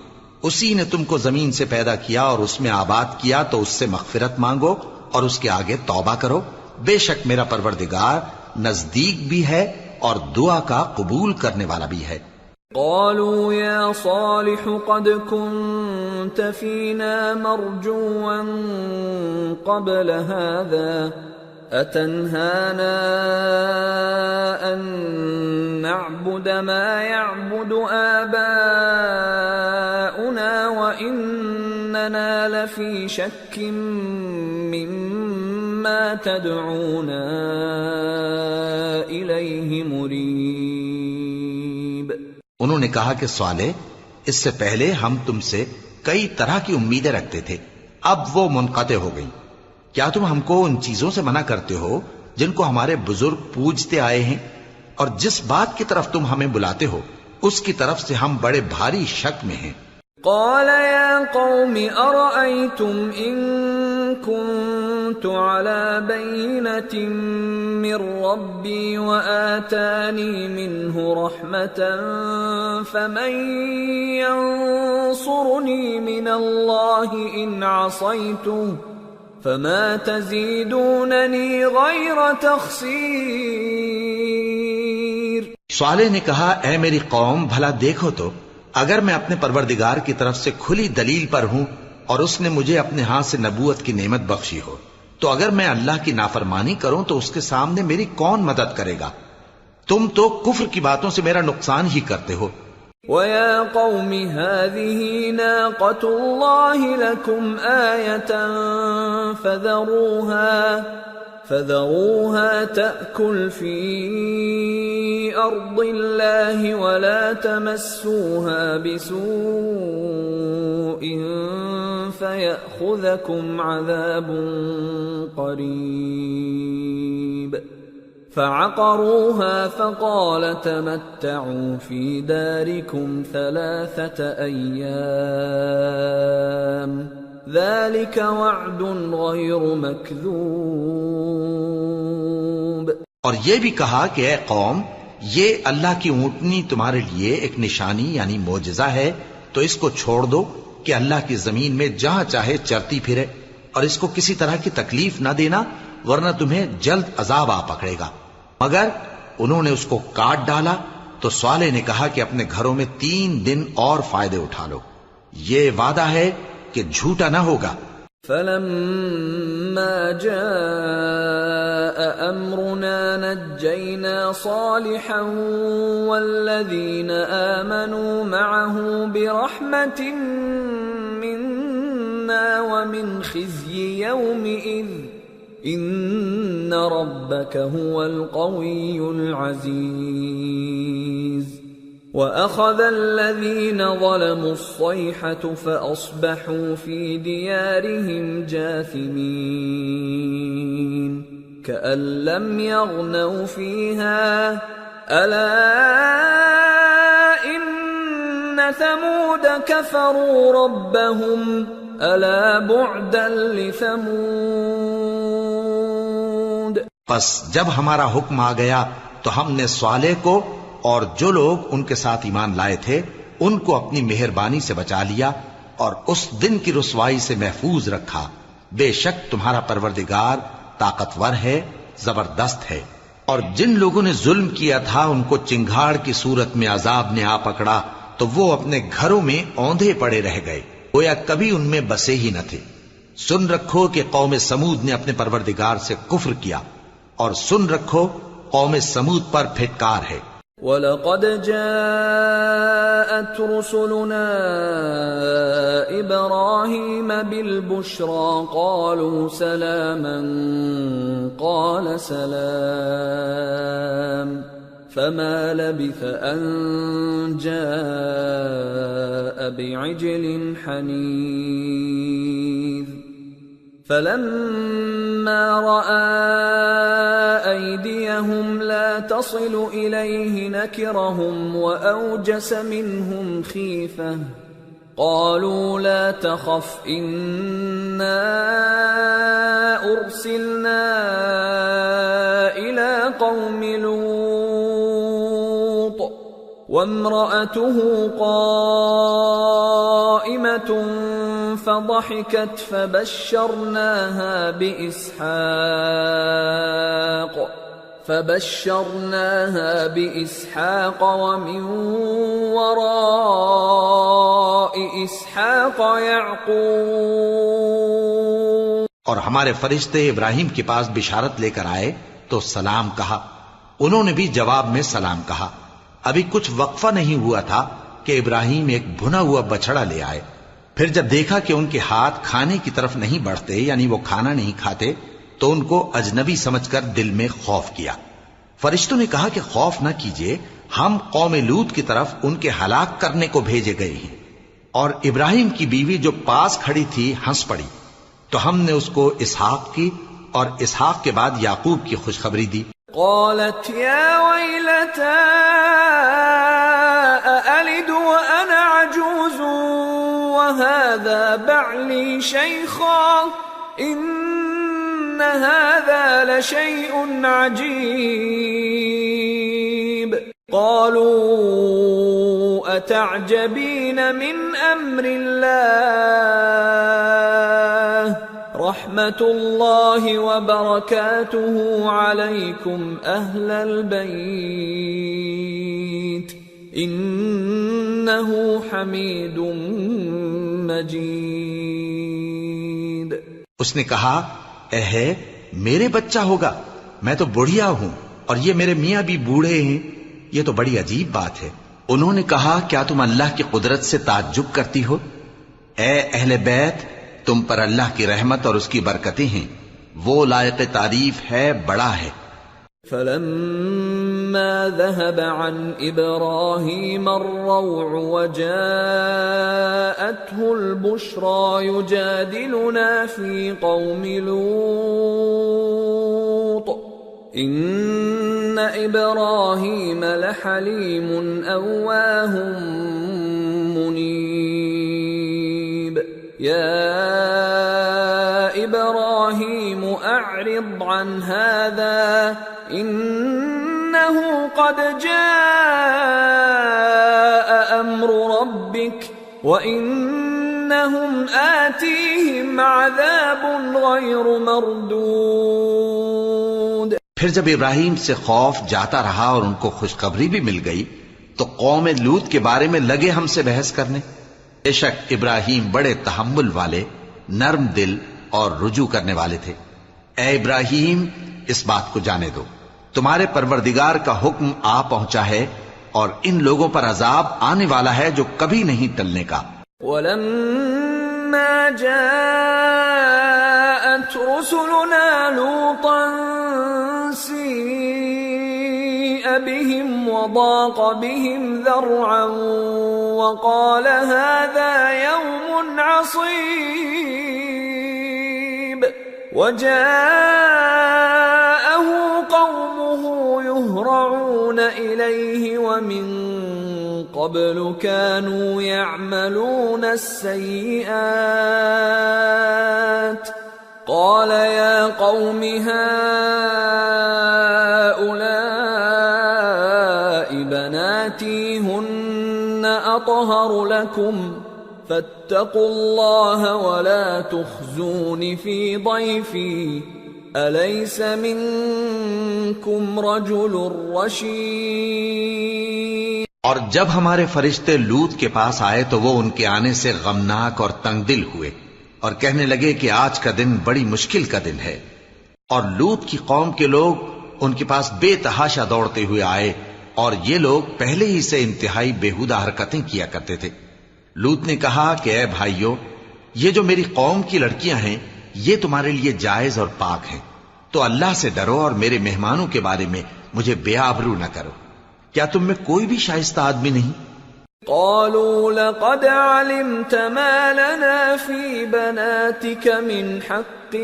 اسی نے تم کو زمین سے پیدا کیا اور اس میں آباد کیا تو اس سے مغفرت مانگو اور اس کے آگے توبہ کرو. بے شک میرا پروردگار نزدیک بھی ہے اور دعا کا قبول کرنے والا بھی ہے. قالوا يا صالح قد كنت فينا مرجوا قبل هذا أتنهانا أن نعبد ما يعبد آباؤنا وإننا لفي شك مما تدعونا إليه مريب. انہوں نے کہا کہ صالح اس سے پہلے ہم تم سے کئی طرح کی امیدیں رکھتے تھے، اب وہ منقطع ہو گئیں. کیا تم ہم کو ان چیزوں سے منع کرتے ہو جن کو ہمارے بزرگ پوجتے آئے ہیں، اور جس بات کی طرف تم ہمیں بلاتے ہو اس کی طرف سے ہم بڑے بھاری شک میں ہیں. قال يا قوم أرأيتم إن كنت على بينة من ربي وآتاني منه رحمة فمن ينصرني من الله إن عصيته فما تزيدونني غير تخسير. صالح نے کہا اے میری قوم بھلا دیکھو تو اگر میں اپنے پروردگار کی طرف سے کھلی دلیل پر ہوں اور اس نے مجھے اپنے ہاتھ سے نبوت کی نعمت بخشی ہو تو اگر میں اللہ کی نافرمانی کروں تو اس کے سامنے میری کون مدد کرے گا؟ تم تو کفر کی باتوں سے میرا نقصان ہی کرتے ہو. وَيَا قَوْمِ هَذِهِ نَاقَةُ اللَّهِ لَكُمْ آيَةً فَذَرُوهَا تَأْكُلْ فِي أَرْضِ اللَّهِ وَلَا تَمَسُّوهَا بِسُوءٍ فَيَأْخُذَكُمْ عَذَابٌ قَرِيبٌ. فعقروها فقال تمتعوا في داركم 3 أيام ذلك وعد غير مكذوب. اور یہ بھی کہا کہ اے قوم یہ اللہ کی اونٹنی تمہارے لیے ایک نشانی یعنی معجزہ ہے تو اس کو چھوڑ دو کہ اللہ کی زمین میں جہاں چاہے چرتی پھرے، اور اس کو کسی طرح کی تکلیف نہ دینا ورنہ تمہیں جلد عذاب آ پکڑے گا. مگر انہوں نے اس کو کاٹ ڈالا تو صالح نے کہا کہ اپنے گھروں میں 3 دن اور فائدے اٹھا لو، یہ وعدہ ہے کہ جھوٹا نہ ہوگا. فلما جاء أمرنا نجينا صالحا والذين آمنوا معه برحمة منا ومن خزي يومئذ إن ربك هو القوي العزيز. وأخذ الذين ظلموا الصيحة فأصبحوا في ديارهم جاثمين كأن لم يغنوا فيها ألا إن ثمود كفروا ربهم ألا بعدا لثمود. پس جب ہمارا حکم آ گیا تو ہم نے صالح کو اور جو لوگ ان کے ساتھ ایمان لائے تھے ان کو اپنی مہربانی سے بچا لیا اور اس دن کی رسوائی سے محفوظ رکھا. بے شک تمہارا پروردگار طاقتور ہے، زبردست ہے. اور جن لوگوں نے ظلم کیا تھا ان کو چنگھاڑ کی صورت میں عذاب نے آ پکڑا تو وہ اپنے گھروں میں اوندھے پڑے رہ گئے، گویا کبھی ان میں بسے ہی نہ تھے. سن رکھو کہ قوم سمود نے اپنے پروردگار سے کفر کیا، اور سن رکھو قوم سمود پر پھٹکار ہے. وَلَقَدْ جَاءَتْ رُسُلُنَا إِبْرَاهِيمَ بِالْبُشْرَى قَالُوا سَلَامًا قَالَ سَلَامٌ فَمَا لَبِثَ أَن جَاءَ بِعِجْلٍ حَنِيذٍ فَلَمَّا رَأَى أَيْدِيَهُمْ لَا تَصِلُ إِلَيْهِ نَكِرَهُمْ وَأَوْجَسَ مِنْهُمْ خِيفَةً قَالُوا لَا تَخَفْ إِنَّا أُرْسِلْنَا إِلَى قَوْمِ لُوطٍ وَامْرَأَتُهُ قَائِمَةٌ فضحكت فبشرناها بإسحاق ومن وراء إسحاق يعقوب. اور ہمارے فرشتے ابراہیم کے پاس بشارت لے کر آئے تو سلام کہا. انہوں نے بھی جواب میں سلام کہا. ابھی کچھ وقفہ نہیں ہوا تھا کہ ابراہیم ایک بھنا ہوا بچڑا لے آئے. پھر جب دیکھا کہ ان کے ہاتھ کھانے کی طرف نہیں بڑھتے، یعنی وہ کھانا نہیں کھاتے، تو ان کو اجنبی سمجھ کر دل میں خوف کیا. فرشتوں نے کہا کہ خوف نہ کیجیے، ہم قوم لوط کی طرف ان کے ہلاک کرنے کو بھیجے گئے ہیں. اور ابراہیم کی بیوی جو پاس کھڑی تھی ہنس پڑی، تو ہم نے اس کو اسحاق کی اور اسحاق کے بعد یعقوب کی خوشخبری دی. قالت یا ویلتا أألد وأنا عجوز وهذا بعلي شيخا إن هذا لشيء عجيب. قالوا أتعجبين من أمر الله رحمة الله وبركاته عليكم أهل البيت إنه حميد مجيد. اس نے کہا اے ہے میرے بچہ ہوگا، میں تو بڑھیا ہوں اور یہ میرے میاں بھی بوڑھے ہیں، یہ تو بڑی عجیب بات ہے. انہوں نے کہا کیا تم اللہ کی قدرت سے تعجب کرتی ہو؟ اے اہل بیت، تم پر اللہ کی رحمت اور اس کی برکتیں ہیں، وہ لائق تعریف ہے، بڑا ہے. فلما ذهب عن إبراهيم الروع وجاءته البشرى يجادلنا في قوم لوط إن إبراهيم لحليم أواه منيب. يا إبراهيم أعرض عن هذا إنه قد جاء أمر ربك وإنهم آتيهم عذاب غير مردود. پھر جب ابراہیم سے خوف جاتا رہا اور ان کو خوشخبری بھی مل گئی تو قوم لوط کے بارے میں لگے ہم سے بحث کرنے. بے شک ابراہیم بڑے تحمل والے، نرم دل اور رجوع کرنے والے تھے. اے ابراہیم، اس بات کو جانے دو، تمہارے پروردگار کا حکم آ پہنچا ہے اور ان لوگوں پر عذاب آنے والا ہے جو کبھی نہیں ٹلنے کا. وَلَمَّا جَاءَتْ رُسُلُنَا لُوطًا سِيءَ بِهِمْ وَضَاقَ بِهِمْ ذَرْعًا وَقَالَ هَذَا يَوْمٌ عَصِيبٌ. وَجَاءَهُ قَوْمُهُ يُهْرَعُونَ إِلَيْهِ وَمِن قَبْلُ كَانُوا يَعْمَلُونَ السَّيِّئَاتِ قَالَ يَا قَوْمِ هَؤُلَاءِ بَنَاتِي هُنَّ أَطْهَرُ لَكُمْ فَاتَّقُوا اللَّهَ وَلَا تُخْزُونِ فِي ضَيْفِي أَلَيْسَ مِنكُمْ رَجُلٌ رَّشِيدٌ. اور جب ہمارے فرشتے لوط کے پاس آئے تو وہ ان کے آنے سے غمناک اور تنگ دل ہوئے اور کہنے لگے کہ آج کا دن بڑی مشکل کا دن ہے. اور لوط کی قوم کے لوگ ان کے پاس بے تحاشا دوڑتے ہوئے آئے اور یہ لوگ پہلے ہی سے انتہائی بیہودہ حرکتیں کیا کرتے تھے۔ لوط نے کہا کہ اے بھائیو، یہ جو میری قوم کی لڑکیاں ہیں یہ تمہارے لیے جائز اور پاک ہیں، تو اللہ سے ڈرو اور میرے مہمانوں کے بارے میں مجھے بے آبرو نہ کرو۔ کیا تم میں کوئی بھی شائستہ آدمی نہیں؟ قالوا لقد علمت ما لنا في بناتك من حق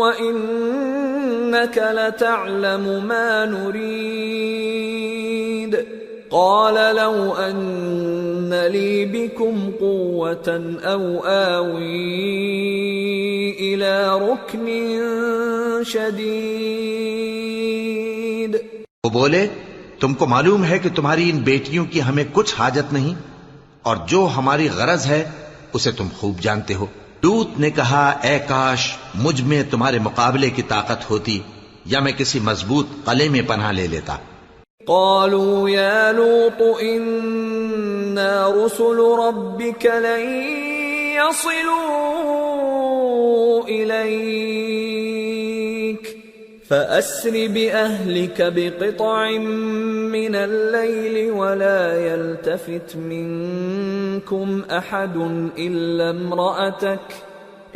وإنك لتعلم ما نريد قال لو أن لي بكم قوة أو آوي إلى ركن شديد۔ وہ بولے تم کو معلوم ہے کہ تمہاری ان بیٹیوں کی ہمیں کچھ حاجت نہیں، اور جو ہماری غرض ہے اسے تم خوب جانتے ہو۔ لوط نے کہا اے کاش مجھ میں تمہارے مقابلے کی طاقت ہوتی یا میں کسی مضبوط قلعے میں پناہ لے لیتا۔ قالوا يا لوط إنا رسل ربك لن يصلوا إليك فأسر بأهلك بقطع من الليل ولا يلتفت منكم أحد إلا امرأتك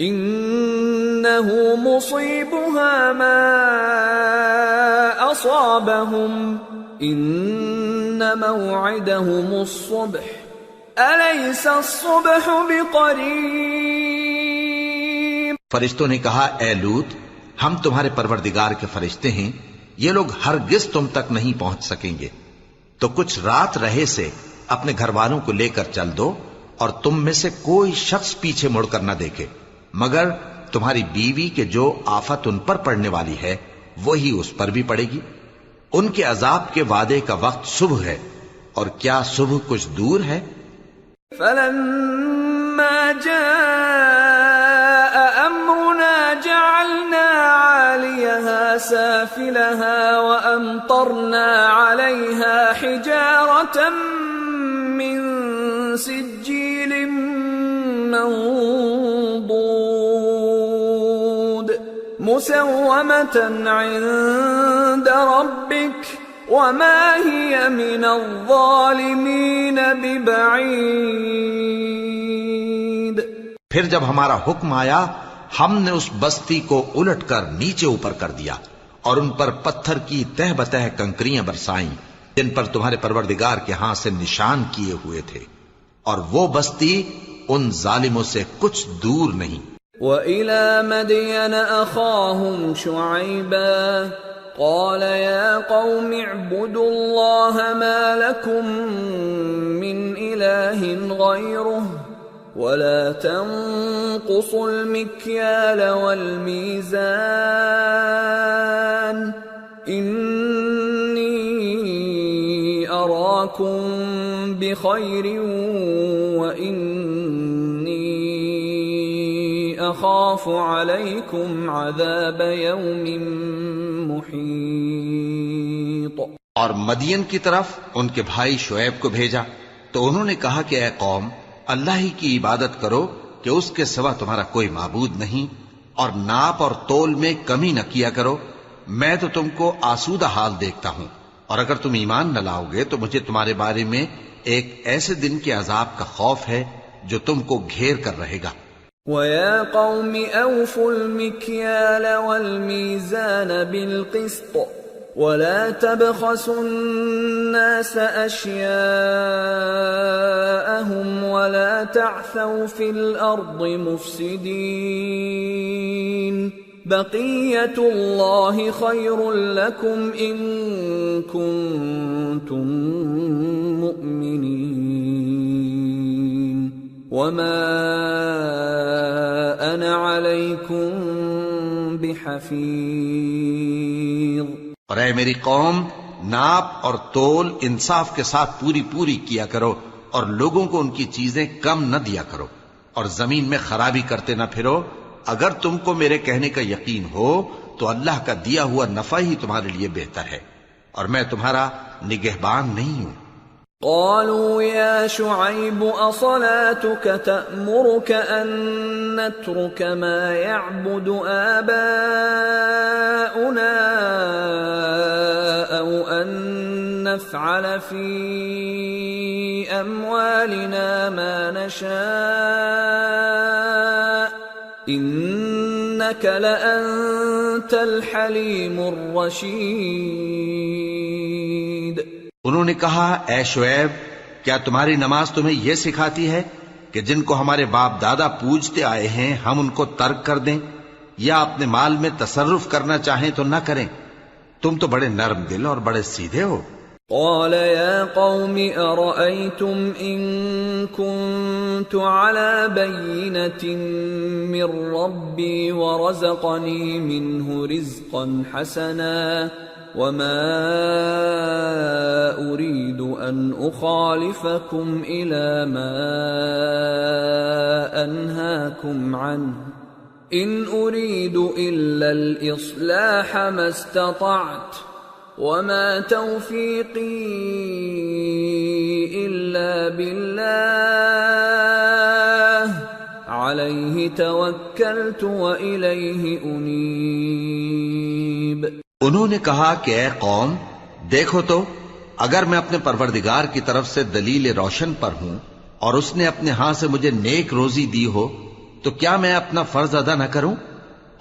إنه مصيبها ما أصابهم إن موعدهم الصبح أليس الصبح بقريب۔ فرشتوں نے کہا اے لوط، ہم تمہارے پروردگار کے فرشتے ہیں، یہ لوگ ہرگز تم تک نہیں پہنچ سکیں گے، تو کچھ رات رہے سے اپنے گھر والوں کو لے کر چل دو، اور تم میں سے کوئی شخص پیچھے مڑ کر نہ دیکھے مگر تمہاری بیوی کے جو آفت ان پر پڑنے والی ہے وہی اس پر بھی پڑے گی۔ ان کے عذاب کے وعدے کا وقت صبح ہے، اور کیا صبح کچھ دور ہے؟ فلما جاء أمرنا جعلنا عاليها سافلها وأمطرنا عليها حجارة من سجيل منضود مسومة عند ربك وما هي من الظالمين ببعيد۔ پھر جب ہمارا حکم آیا ہم نے اس بستی کو الٹ کر نیچے اوپر کر دیا اور ان پر پتھر کی تہ بتہ کنکریاں برسائیں جن پر تمہارے پروردگار کے ہاں سے نشان کیے ہوئے تھے، اور وہ بستی ان ظالموں سے کچھ دور نہیں۔ وَإِلَى مَدْيَنَ أَخَاهُمْ شُعَيْبًا قَالَ يَا قَوْمِ اعْبُدُوا اللَّهَ مَا لَكُمْ مِنْ إِلَٰهٍ غَيْرُهُ وَلَا تَنقُصُوا الْمِكْيَالَ وَالْمِيزَانَ إِنِّي أَرَاكُمْ بِخَيْرٍ وَإِنِّي أَخَافُ عَلَيْكُمْ عَذَابَ يَوْمٍ محیط۔ اور مدین کی طرف ان کے بھائی شعیب کو بھیجا تو انہوں نے کہا کہ اے قوم، اللہ ہی کی عبادت کرو کہ اس کے سوا تمہارا کوئی معبود نہیں، اور ناپ اور تول میں کمی نہ کیا کرو، میں تو تم کو آسودہ حال دیکھتا ہوں، اور اگر تم ایمان نہ لاؤ گے تو مجھے تمہارے بارے میں ایک ایسے دن کے عذاب کا خوف ہے جو تم کو گھیر کر رہے گا۔ وَيَا قَوْمِ أَوْفُوا الْمِكْيَالَ وَالْمِيزَانَ بِالْقِسْطِ وَلَا تَبْخَسُوا النَّاسَ أَشْيَاءَهُمْ وَلَا تَعْثَوْا فِي الْأَرْضِ مُفْسِدِينَ بَقِيَّةُ اللَّهِ خَيْرٌ لَكُمْ إِن كُنتُم مُؤْمِنِينَ وَمَا أَنَا عَلَيْكُمْ بِحَفِيظٍ۔ اور اے میری قوم، ناپ اور تول انصاف کے ساتھ پوری پوری کیا کرو، اور لوگوں کو ان کی چیزیں کم نہ دیا کرو، اور زمین میں خرابی کرتے نہ پھرو۔ اگر تم کو میرے کہنے کا یقین ہو تو اللہ کا دیا ہوا نفع ہی تمہارے لیے بہتر ہے، اور میں تمہارا نگہبان نہیں ہوں۔ قالوا يا شعيب أصلاتك تأمرك أن نترك ما يعبد آباؤنا أو أن نفعل في أموالنا ما نشاء إنك لأنت الحليم الرشيد۔ انہوں نے کہا اے شعیب، کیا تمہاری نماز تمہیں یہ سکھاتی ہے کہ جن کو ہمارے باپ دادا پوجتے آئے ہیں ہم ان کو ترک کر دیں یا اپنے مال میں تصرف کرنا چاہیں تو نہ کریں؟ تم تو بڑے نرم دل اور بڑے سیدھے ہو۔ قال يا قوم أرأيتم إن كنت على بينة من ربي ورزقني منه رزقا حسنا وما أريد أن أخالفكم إلى ما أنهاكم عنه إن أريد إلا الإصلاح ما استطعت وما توفيقي إلا بالله عليه توكلت وإليه أنيب۔ انہوں نے کہا کہ اے قوم، دیکھو تو اگر میں اپنے پروردگار کی طرف سے دلیل روشن پر ہوں اور اس نے اپنے ہاں سے مجھے نیک روزی دی ہو تو کیا میں اپنا فرض ادا نہ کروں؟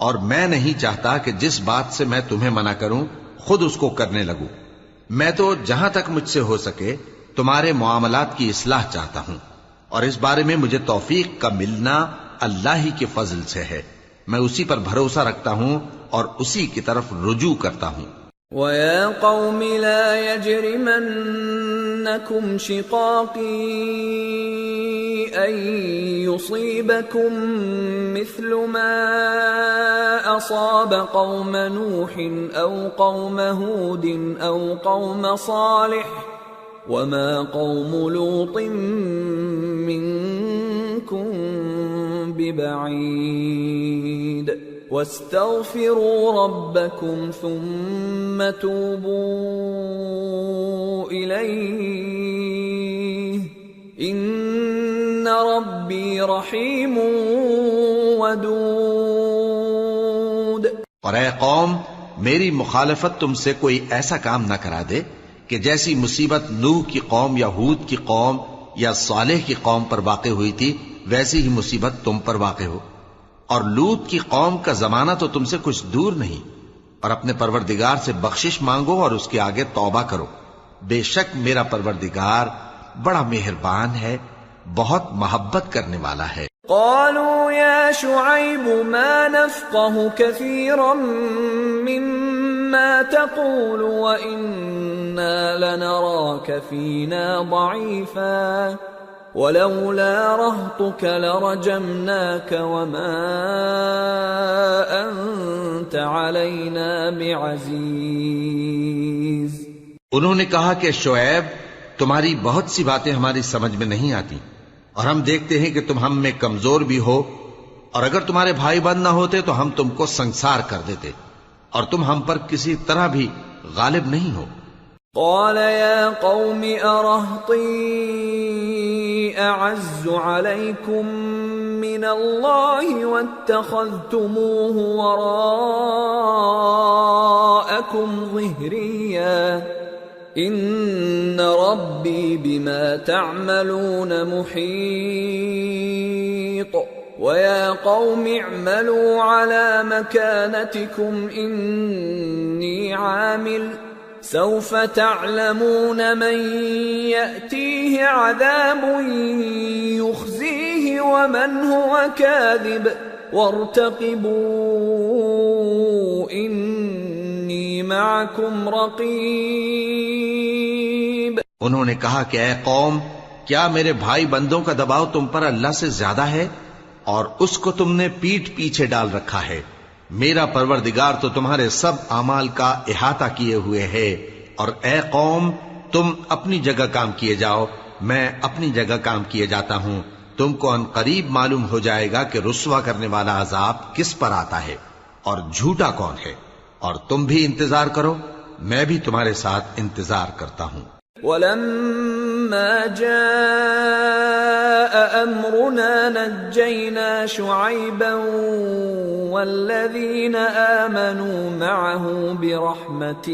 اور میں نہیں چاہتا کہ جس بات سے میں تمہیں منع کروں خود اس کو کرنے لگوں۔ میں تو جہاں تک مجھ سے ہو سکے تمہارے معاملات کی اصلاح چاہتا ہوں، اور اس بارے میں مجھے توفیق کا ملنا اللہ ہی کے فضل سے ہے۔ میں اسی پر بھروسہ رکھتا ہوں اور اسی کی طرف رجوع کرتا ہوں۔ وَيَا قَوْمِ لَا يَجْرِمَنَّكُمْ شِقَاقِي أَن يُصِيبَكُم مِّثْلُ مَا أَصَابَ قَوْمَ نُوحٍ أَوْ قَوْمَ هُودٍ أَوْ قَوْمَ صَالِحٍ وَمَا قَوْمُ لُوطٍ مِّنكُم بِبَعِيدٍ وَاسْتَغْفِرُوا رَبَّكُمْ ثُمَّ تُوبُوا إِلَيْهِ إِنَّ رَبِّي رَحِيمٌ وَدُودٌ۔ اور اے قوم، میری مخالفت تم سے کوئی ایسا کام نہ کرا دے کہ جیسی مصیبت نوح کی قوم یا ہود کی قوم یا صالح کی قوم پر واقع ہوئی تھی ویسی ہی مصیبت تم پر واقع ہو۔ اور لوط کی قوم کا زمانہ تو تم سے کچھ دور نہیں، اور اپنے پروردگار سے بخشش مانگو اور اس کے آگے توبہ کرو، بے شک میرا پروردگار بڑا مہربان ہے، بہت محبت کرنے والا ہے۔ قالوا يا شعيب ما نفقه كثيرا مما تقول وإنا لنراك فينا ضعيفا ولولا رهطك لرجمناك وما أنت علينا بعزيز۔ انہوں نے کہا کہ شعیب، تمہاری بہت سی باتیں ہماری سمجھ میں نہیں آتی، اور ہم دیکھتے ہیں کہ تم ہم میں کمزور بھی ہو، اور اگر تمہارے بھائی بند نہ ہوتے تو ہم تم کو سنسار کر دیتے، اور تم ہم پر کسی طرح بھی غالب نہیں ہو۔ قال يا قوم أرهطي أعز عليكم من الله واتخذتموه وراءكم ظهريا إن ربي بما تعملون محيط ويا قوم اعملوا على مكانتكم إني عامل سوف تعلمون من يأتيه عذاب يخزيه ومن هو كاذب وارتقبوا إني معكم رقيب۔ انہوں نے کہا کہ اے قوم، کیا میرے بھائی بندوں کا دباؤ تم پر اللہ سے زیادہ ہے اور اس کو تم نے پیٹھ پیچھے ڈال رکھا ہے؟ میرا پروردگار تو تمہارے سب اعمال کا احاطہ کیے ہوئے ہے، اور اے قوم تم اپنی جگہ کام کیے جاؤ، میں اپنی جگہ کام کیے جاتا ہوں۔ تم کو ان قریب معلوم ہو جائے گا کہ رسوا کرنے والا عذاب کس پر آتا ہے اور جھوٹا کون ہے، اور تم بھی انتظار کرو، میں بھی تمہارے ساتھ انتظار کرتا ہوں۔ وَلَمَّا فلما جاء أمرنا نجينا شعيبا والذين آمنوا معه برحمة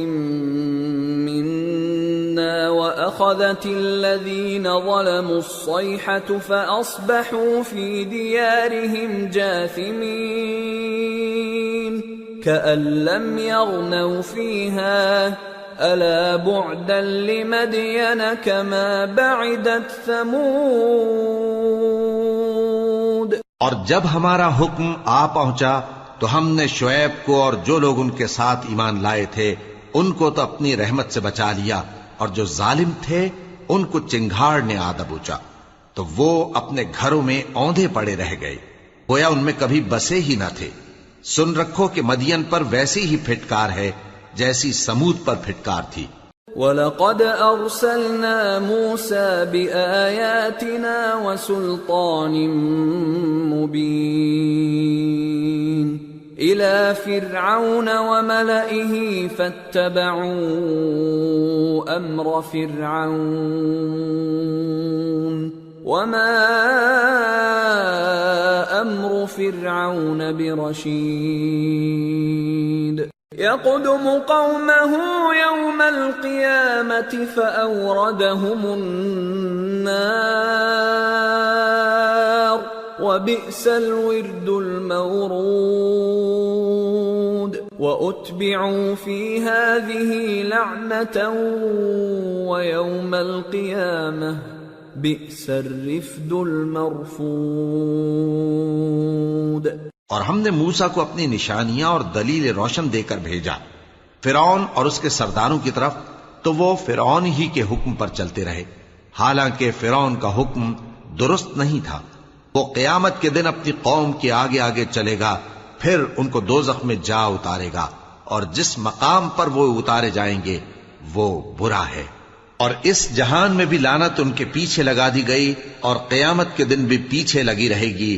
منا وأخذت الذين ظلموا الصيحة فأصبحوا في ديارهم جاثمين كأن لم يغنوا فيها ألا بعدا لمدين كما بعدت ثمود. اور جب ہمارا حکم آ پہنچا تو ہم نے شعیب کو اور جو لوگ ان کے ساتھ ایمان لائے تھے ان کو تو اپنی رحمت سے بچا لیا، اور جو ظالم تھے ان کو چنگھاڑ نے آ دبوچا تو وہ اپنے گھروں میں اوندھے پڑے رہ گئے، گویا ان میں کبھی بسے ہی نہ تھے. سن رکھو کہ مدین پر ویسی ہی پھٹکار ہے جیسی سمود پر پھٹکار تھی. وَلَقَدْ أَرْسَلْنَا مُوسَى بِآيَاتِنَا وَسُلْطَانٍ مُبِينٍ إِلَى فِرْعَوْنَ وَمَلَئِهِ فَاتَّبَعُوا أَمْرَ فِرْعَوْنَ وَمَا أَمْرُ فِرْعَوْنَ بِرَشِيدٍ يَقْدُمُ قَوْمَهُ يَوْمَ الْقِيَامَةِ فَأَوْرَدَهُمُ النَّارَ وَبِئْسَ الْوِرْدُ الْمَوْرُودُ وَأُتْبِعُوا فِي هَذِهِ لَعْنَةً وَيَوْمَ الْقِيَامَةِ بِئْسَ الرِّفْدُ الْمَرْفُودُ. اور ہم نے موسیٰ کو اپنی نشانیاں اور دلیل روشن دے کر بھیجا فرعون اور اس کے سرداروں کی طرف، تو وہ فرعون ہی کے حکم پر چلتے رہے، حالانکہ فرعون کا حکم درست نہیں تھا. وہ قیامت کے دن اپنی قوم کے آگے آگے چلے گا، پھر ان کو دوزخ میں جا اتارے گا، اور جس مقام پر وہ اتارے جائیں گے وہ برا ہے. اور اس جہان میں بھی لعنت ان کے پیچھے لگا دی گئی، اور قیامت کے دن بھی پیچھے لگی رہے گی.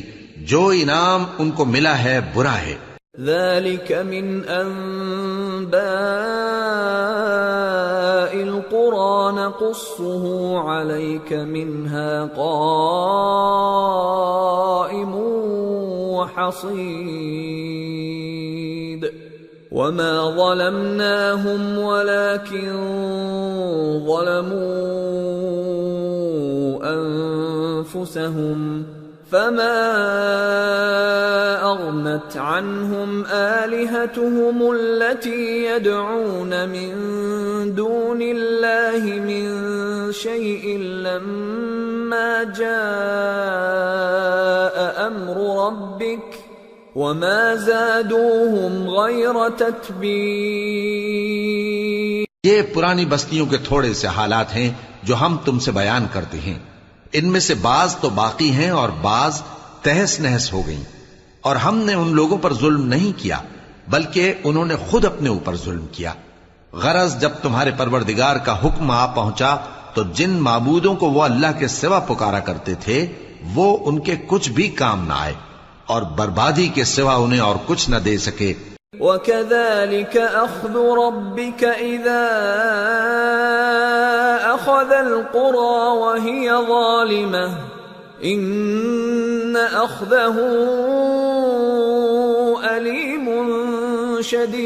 جو انعام ان کو ملا ہے برا ہے. ذلك من أنباء القرى نقصه عليك منها قائم وحصيد وما ظلمناهم ولكن ظلموا أنفسهم فما أغنت عنهم آلهتهم التي يدعون من دون الله من شيء لما جاء أمر ربك وما زادوهم غير تتبير. یہ پرانی بستیوں کے تھوڑے سے حالات ہیں جو ہم تم سے بیان کرتے ہیں. ان میں سے بعض تو باقی ہیں اور بعض تہس نہس ہو گئیں. اور ہم نے ان لوگوں پر ظلم نہیں کیا بلکہ انہوں نے خود اپنے اوپر ظلم کیا. غرض جب تمہارے پروردگار کا حکم آ پہنچا تو جن معبودوں کو وہ اللہ کے سوا پکارا کرتے تھے وہ ان کے کچھ بھی کام نہ آئے اور بربادی کے سوا انہیں اور کچھ نہ دے سکے. وَكَذَلِكَ أَخْذُ رَبِّكَ إِذَا أَخَذَ الْقُرَى وَهِيَ ظَالِمَةٌ إِنَّ أَخْذَهُ أَلِيمٌ شَدِيدٌ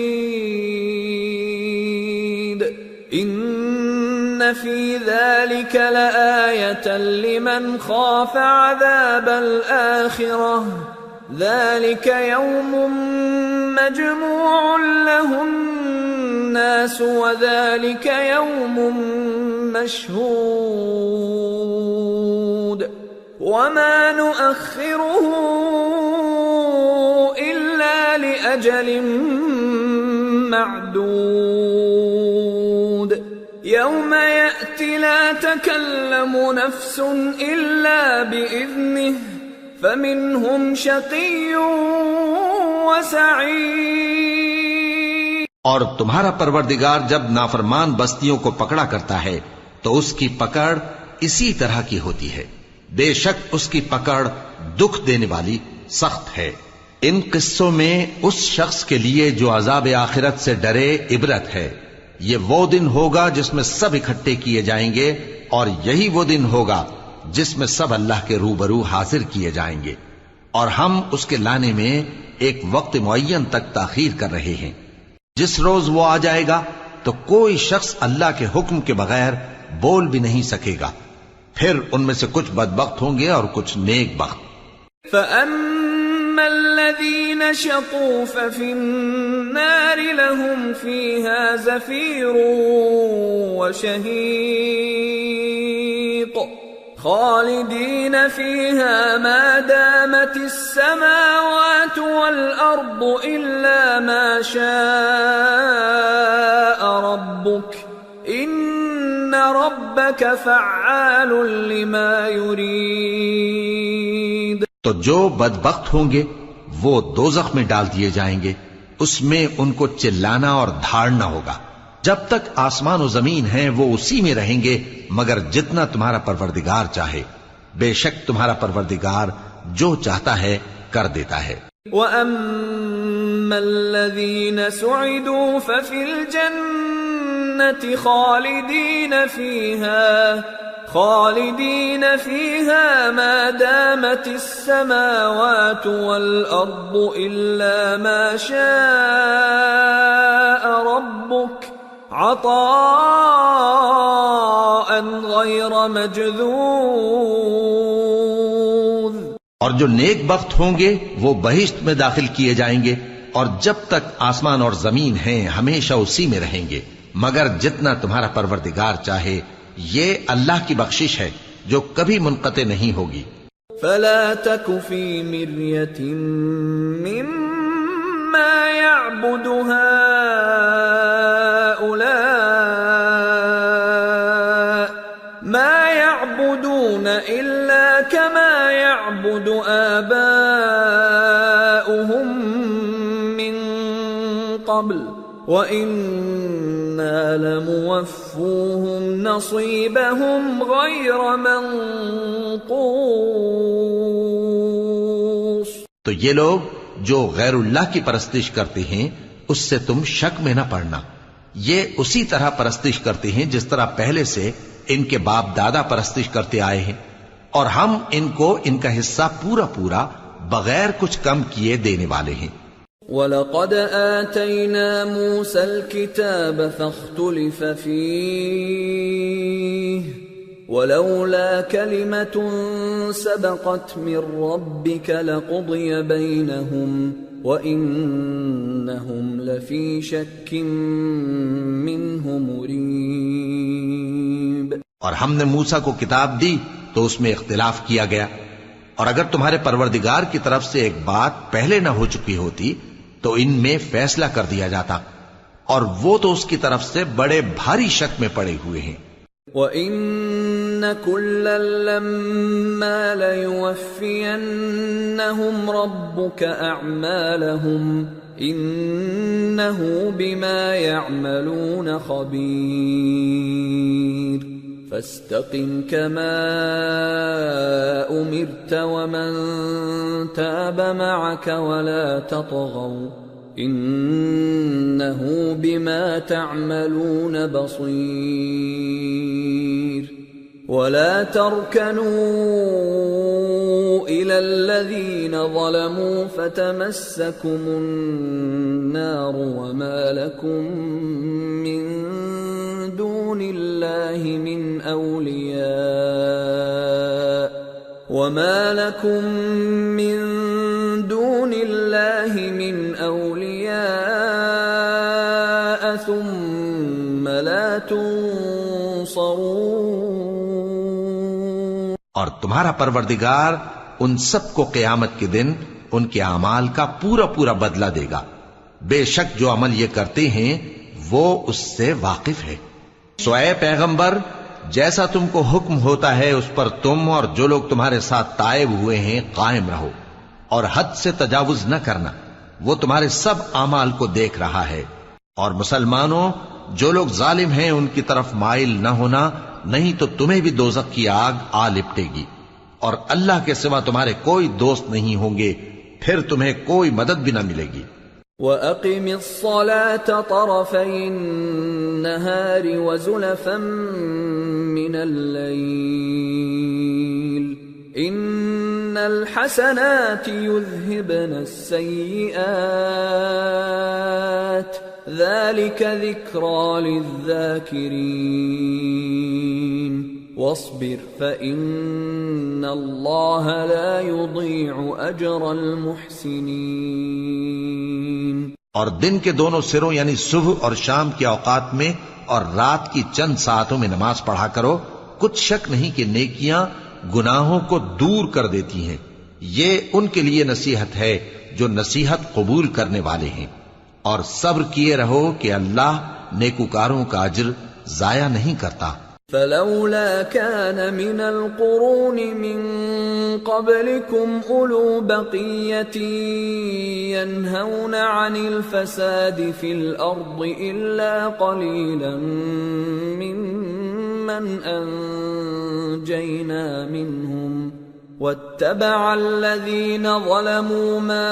إِنَّ فِي ذَلِكَ لَآيَةً لِمَنْ خَافَ عَذَابَ الْآخِرَةِ ذَلِكَ يَوْمٌ مَجْمُوعٌ لَهُ النَّاسُ وَذَلِكَ يَوْمٌ مَشْهُودٌ وَمَا نُؤَخِّرُهُ إِلَّا لِأَجَلٍ مَّعْدُودٍ يَوْمَ يَأْتِ لَا تَكَلَّمُ نَفْسٌ إِلَّا بِإِذْنِهِ فَمِنْهُمْ شَقِيٌّ وَسَعِيدٌ. اور تمہارا پروردگار جب نافرمان بستیوں کو پکڑا کرتا ہے تو اس کی پکڑ اسی طرح کی ہوتی ہے. بے شک اس کی پکڑ دکھ دینے والی سخت ہے. ان قصوں میں اس شخص کے لیے جو عذاب آخرت سے ڈرے عبرت ہے. یہ وہ دن ہوگا جس میں سب اکٹھے کیے جائیں گے اور یہی وہ دن ہوگا جس میں سب اللہ کے روبرو حاضر کیے جائیں گے، اور ہم اس کے لانے میں ایک وقت معین تک تاخیر کر رہے ہیں۔ جس روز وہ آ جائے گا تو کوئی شخص اللہ کے حکم کے بغیر بول بھی نہیں سکے گا، پھر ان میں سے کچھ بدبخت ہوں گے اور کچھ نیک بخت۔ فَأَمَّا الَّذِينَ شَقُوا فَفِي النَّارِ لَهُمْ فِيهَا زَفِيرٌ وَشَهِيقٌ خَالِدِينَ فِيهَا مَا دَامَتِ السَّمَاوَاتُ وَالْأَرْضُ إِلَّا مَا شَاءَ رَبُّكَ إِنَّ رَبَّكَ فَعَّالٌ لِمَا يُرِيدُ۔ تو جو بدبخت ہوں گے وہ دوزخ میں ڈال دیے جائیں گے، اس میں ان کو چلانا اور دھاڑنا ہوگا۔ جب تک آسمان و زمین ہیں وہ اسی میں رہیں گے مگر جتنا تمہارا پروردگار چاہے، بے شک تمہارا پروردگار جو چاہتا ہے کر دیتا ہے۔ وَأَمَّا الَّذِينَ سُعِدُوا فَفِي الْجَنَّةِ خالدين فيها ما دامت السماوات والأرض إلا ما شاء ربك عطاء غير مجذوذ۔ اور جو نیک بخت ہوں گے وہ بہشت میں داخل کیے جائیں گے، اور جب تک آسمان اور زمین ہیں ہمیشہ اسی میں رہیں گے مگر جتنا تمہارا پروردگار چاہے، یہ اللہ کی بخشش ہے جو کبھی منقطع نہیں ہوگی۔ فلا تك في مرية مما يعبد هؤلاء ما يعبدون إلا كما يعبد آباؤهم من قبل وَإِنَّا لَمُوَفُّوهُمْ نَصِيبَهُمْ غَيْرَ مَنْقُوصٍ۔ تو یہ لوگ جو غیر اللہ کی پرستش کرتے ہیں اس سے تم شک میں نہ پڑنا، یہ اسی طرح پرستش کرتے ہیں جس طرح پہلے سے ان کے باپ دادا پرستش کرتے آئے ہیں، اور ہم ان کو ان کا حصہ پورا پورا بغیر کچھ کم کیے دینے والے ہیں۔ وَلَقَدْ آتَيْنَا مُوسَى الْكِتَابَ فَاخْتُلِفَ فِيهِ وَلَوْلَا كَلِمَةٌ سَبَقَتْ مِنْ رَبِّكَ لَقُضِيَ بَيْنَهُمْ وَإِنَّهُمْ لَفِي شَكٍّ مِّنْهُ مُرِيبٍ۔ اور ہم نے موسیٰ کو کتاب دی تو اس میں اختلاف کیا گیا، اور اگر تمہارے پروردگار کی طرف سے ایک بات پہلے نہ ہو چکی ہوتی تو ان میں فیصلہ کر دیا جاتا، اور وہ تو اس کی طرف سے بڑے بھاری شک میں پڑے ہوئے ہیں۔ وَإِنَّ كُلًّا لَمَّا لَيُوَفِّيَنَّهُمْ رَبُّكَ أَعْمَالَهُمْ إِنَّهُ بِمَا يَعْمَلُونَ خَبِيرٌ۔ فَاسْتَقِمْ كَمَا أُمِرْتَ وَمَنْ تَابَ مَعَكَ وَلَا تَطْغَوْا إِنَّهُ بِمَا تَعْمَلُونَ بَصِيرٌ۔ وَلَا تَرْكَنُوا إِلَى الَّذِينَ ظَلَمُوا فَتَمَسَّكُمُ النَّارُ وَمَا لَكُمْ مِنْ دُونِ اللَّهِ مِنْ أَوْلِيَاءَ ثُمَّ لَا تُنصَرُونَ۔ اور تمہارا پروردگار ان سب کو قیامت کے دن ان کے اعمال کا پورا پورا بدلہ دے گا، بے شک جو عمل یہ کرتے ہیں وہ اس سے واقف ہے۔ سو اے پیغمبر، جیسا تم کو حکم ہوتا ہے اس پر تم اور جو لوگ تمہارے ساتھ تائب ہوئے ہیں قائم رہو، اور حد سے تجاوز نہ کرنا، وہ تمہارے سب اعمال کو دیکھ رہا ہے۔ اور مسلمانوں، جو لوگ ظالم ہیں ان کی طرف مائل نہ ہونا، نہیں تو تمہیں بھی دوزخ کی آگ آ لپٹے گی، اور اللہ کے سوا تمہارے کوئی دوست نہیں ہوں گے، پھر تمہیں کوئی مدد بھی نہ ملے گی۔ وَأَقِمِ الصَّلَاةَ طَرَفَيِ النَّهَارِ وَزُلَفًا مِّنَ اللَّيْلِ إِنَّ الْحَسَنَاتِ يُذْهِبْنَ السَّيِّئَاتِ ذَلِكَ ذِكْرَى لِلذَّاكِرِينَ وَاصْبِرْ فَإِنَّ اللَّهَ لَا يُضِيعُ أَجْرَ الْمُحْسِنِينَ۔ اور دن کے دونوں سروں یعنی صبح اور شام کے اوقات میں اور رات کی چند ساعتوں میں نماز پڑھا کرو، کچھ شک نہیں کہ نیکیاں گناہوں کو دور کر دیتی ہیں۔ یہ ان کے لیے نصیحت ہے جو نصیحت قبول کرنے والے ہیں، اور صبر کیے رہو کہ اللہ نیکوکاروں کا اجر ضائع نہیں کرتا۔ فلولا كان من القرون من قبلكم أولو بقية ينهون عن الفساد في الأرض إلا قليلا ممن أنجينا منهم واتبع الذين ظلموا ما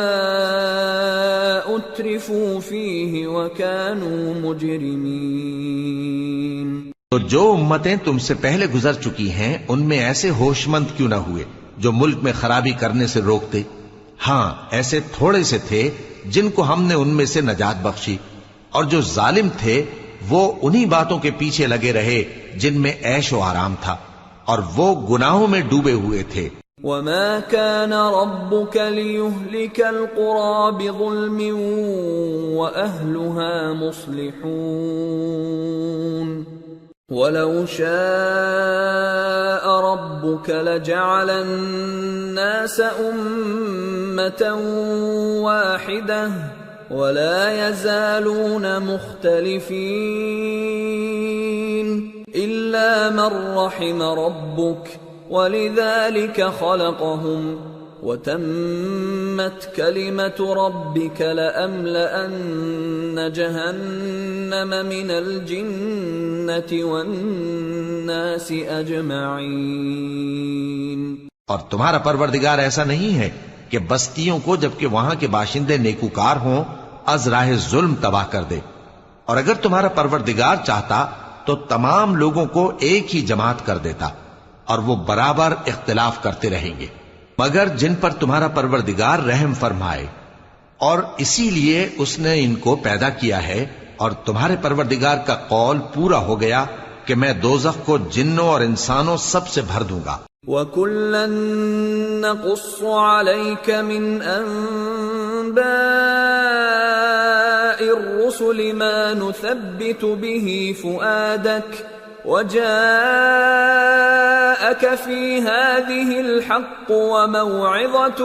أترفوا فيه وكانوا مجرمين۔ تو جو امتیں تم سے پہلے گزر چکی ہیں ان میں ایسے ہوش مند کیوں نہ ہوئے جو ملک میں خرابی کرنے سے روکتے؟ ہاں ایسے تھوڑے سے تھے جن کو ہم نے ان میں سے نجات بخشی، اور جو ظالم تھے وہ انہی باتوں کے پیچھے لگے رہے جن میں عیش و آرام تھا، اور وہ گناہوں میں ڈوبے ہوئے تھے۔ وَمَا كَانَ رَبُّكَ لِيُهْلِكَ الْقُرَى بِظُلْمٍ وَأَهْلُهَا مُصْلِحُونَ وَلَوْ شَاءَ رَبُّكَ لَجَعَلَ النَّاسَ أُمَّةً وَاحِدَةً وَلَا يَزَالُونَ مُخْتَلِفِينَ إِلَّا مَن رَّحِمَ رَبُّكَ وَلِذَلِكَ خَلَقَهُمْ وَتَمَّتْ كَلِمَةُ رَبِّكَ لَأَمْلَأَنَّ جَهَنَّمَ مِنَ الْجِنَّةِ وَالنَّاسِ أَجْمَعِينَ۔ اور تمہارا پروردگار ایسا نہیں ہے کہ بستیوں کو جبکہ وہاں کے باشندے نیکوکار ہوں از راہ ظلم تباہ کر دے، اور اگر تمہارا پروردگار چاہتا تو تمام لوگوں کو ایک ہی جماعت کر دیتا، اور وہ برابر اختلاف کرتے رہیں گے، مگر جن پر تمہارا پروردگار رحم فرمائے، اور اسی لیے اس نے ان کو پیدا کیا ہے۔ اور تمہارے پروردگار کا قول پورا ہو گیا کہ میں دوزخ کو جنوں اور انسانوں سب سے بھر دوں گا۔ وَكُلًّا نَّقُصُّ عَلَيْكَ مِنْ أَنبَاءِ الرُّسُلِ مَا نُثَبِّتُ بِهِ فُؤَادَكَ وَجَاءَكَ فِي هَٰذِهِ الْحَقُّ وَمَوْعِظَةٌ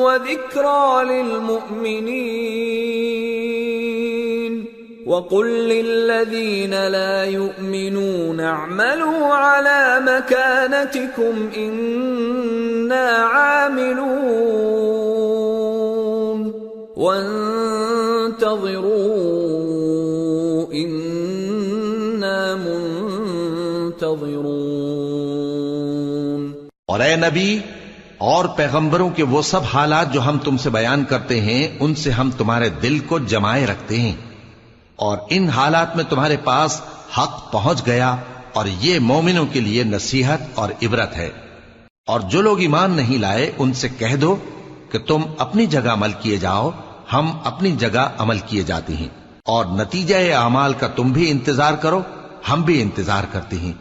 وَذِكْرَىٰ لِلْمُؤْمِنِينَ وَقُل لِّلَّذِينَ لَا يُؤْمِنُونَ اعْمَلُوا عَلَىٰ مَكَانَتِكُمْ إِنَّا عَامِلُونَ وَانتَظِرُوا إِنَّا منتظرون۔ اور اے نبی اور پیغمبروں کے وہ سب حالات جو ہم تم سے بیان کرتے ہیں ان سے ہم تمہارے دل کو جمائے رکھتے ہیں، اور ان حالات میں تمہارے پاس حق پہنچ گیا، اور یہ مومنوں کے لیے نصیحت اور عبرت ہے۔ اور جو لوگ ایمان نہیں لائے ان سے کہہ دو کہ تم اپنی جگہ عمل کیے جاؤ، ہم اپنی جگہ عمل کیے جاتے ہیں، اور نتیجہ اعمال کا تم بھی انتظار کرو، ہم بھی انتظار کرتے ہیں۔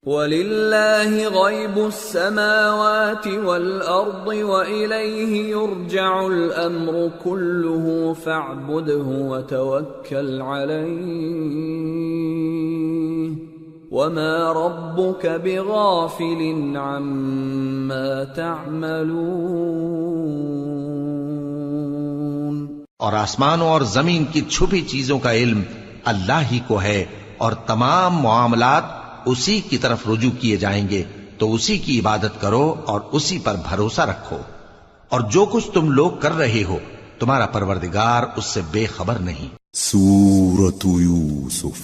وَلِلَّهِ غَيْبُ السَّمَاوَاتِ وَالْأَرْضِ وَإِلَيْهِ يُرْجَعُ الْأَمْرُ كُلُّهُ فَاعْبُدْهُ وَتَوَكَّلْ عَلَيْهِ وَمَا رَبُّكَ بِغَافِلٍ عَمَّا تَعْمَلُونَ۔ اور آسمانوں اور زمین کی چھپی چیزوں کا علم اللہ ہی کو ہے، اور تمام معاملات اسی کی طرف رجوع کیے جائیں گے، تو اسی کی عبادت کرو اور اسی پر بھروسہ رکھو، اور جو کچھ تم لوگ کر رہے ہو تمہارا پروردگار اس سے بے خبر نہیں۔ سورة یوسف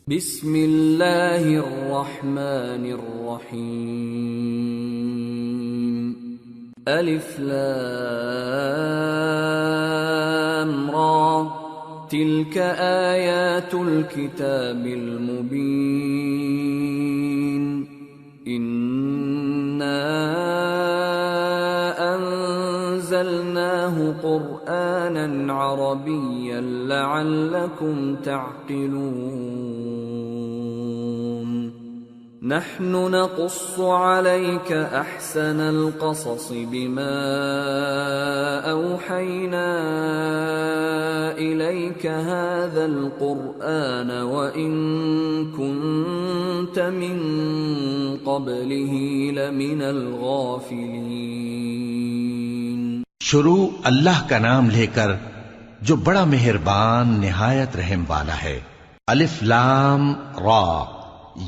بسم اللہ الرحمن الرحیم الف لام أمرا تلك آيات الكتاب المبين إنا أنزلناه قرآنا عربيا لعلكم تعقلون نحن نقص عليك أحسن القصص بما أوحينا إليك هذا القرآن وإن كنت من قبله لمن الغافلين. شروع اللہ کا نام لے کر جو بڑا مہربان نہایت رحم والا ہے. الف لام را،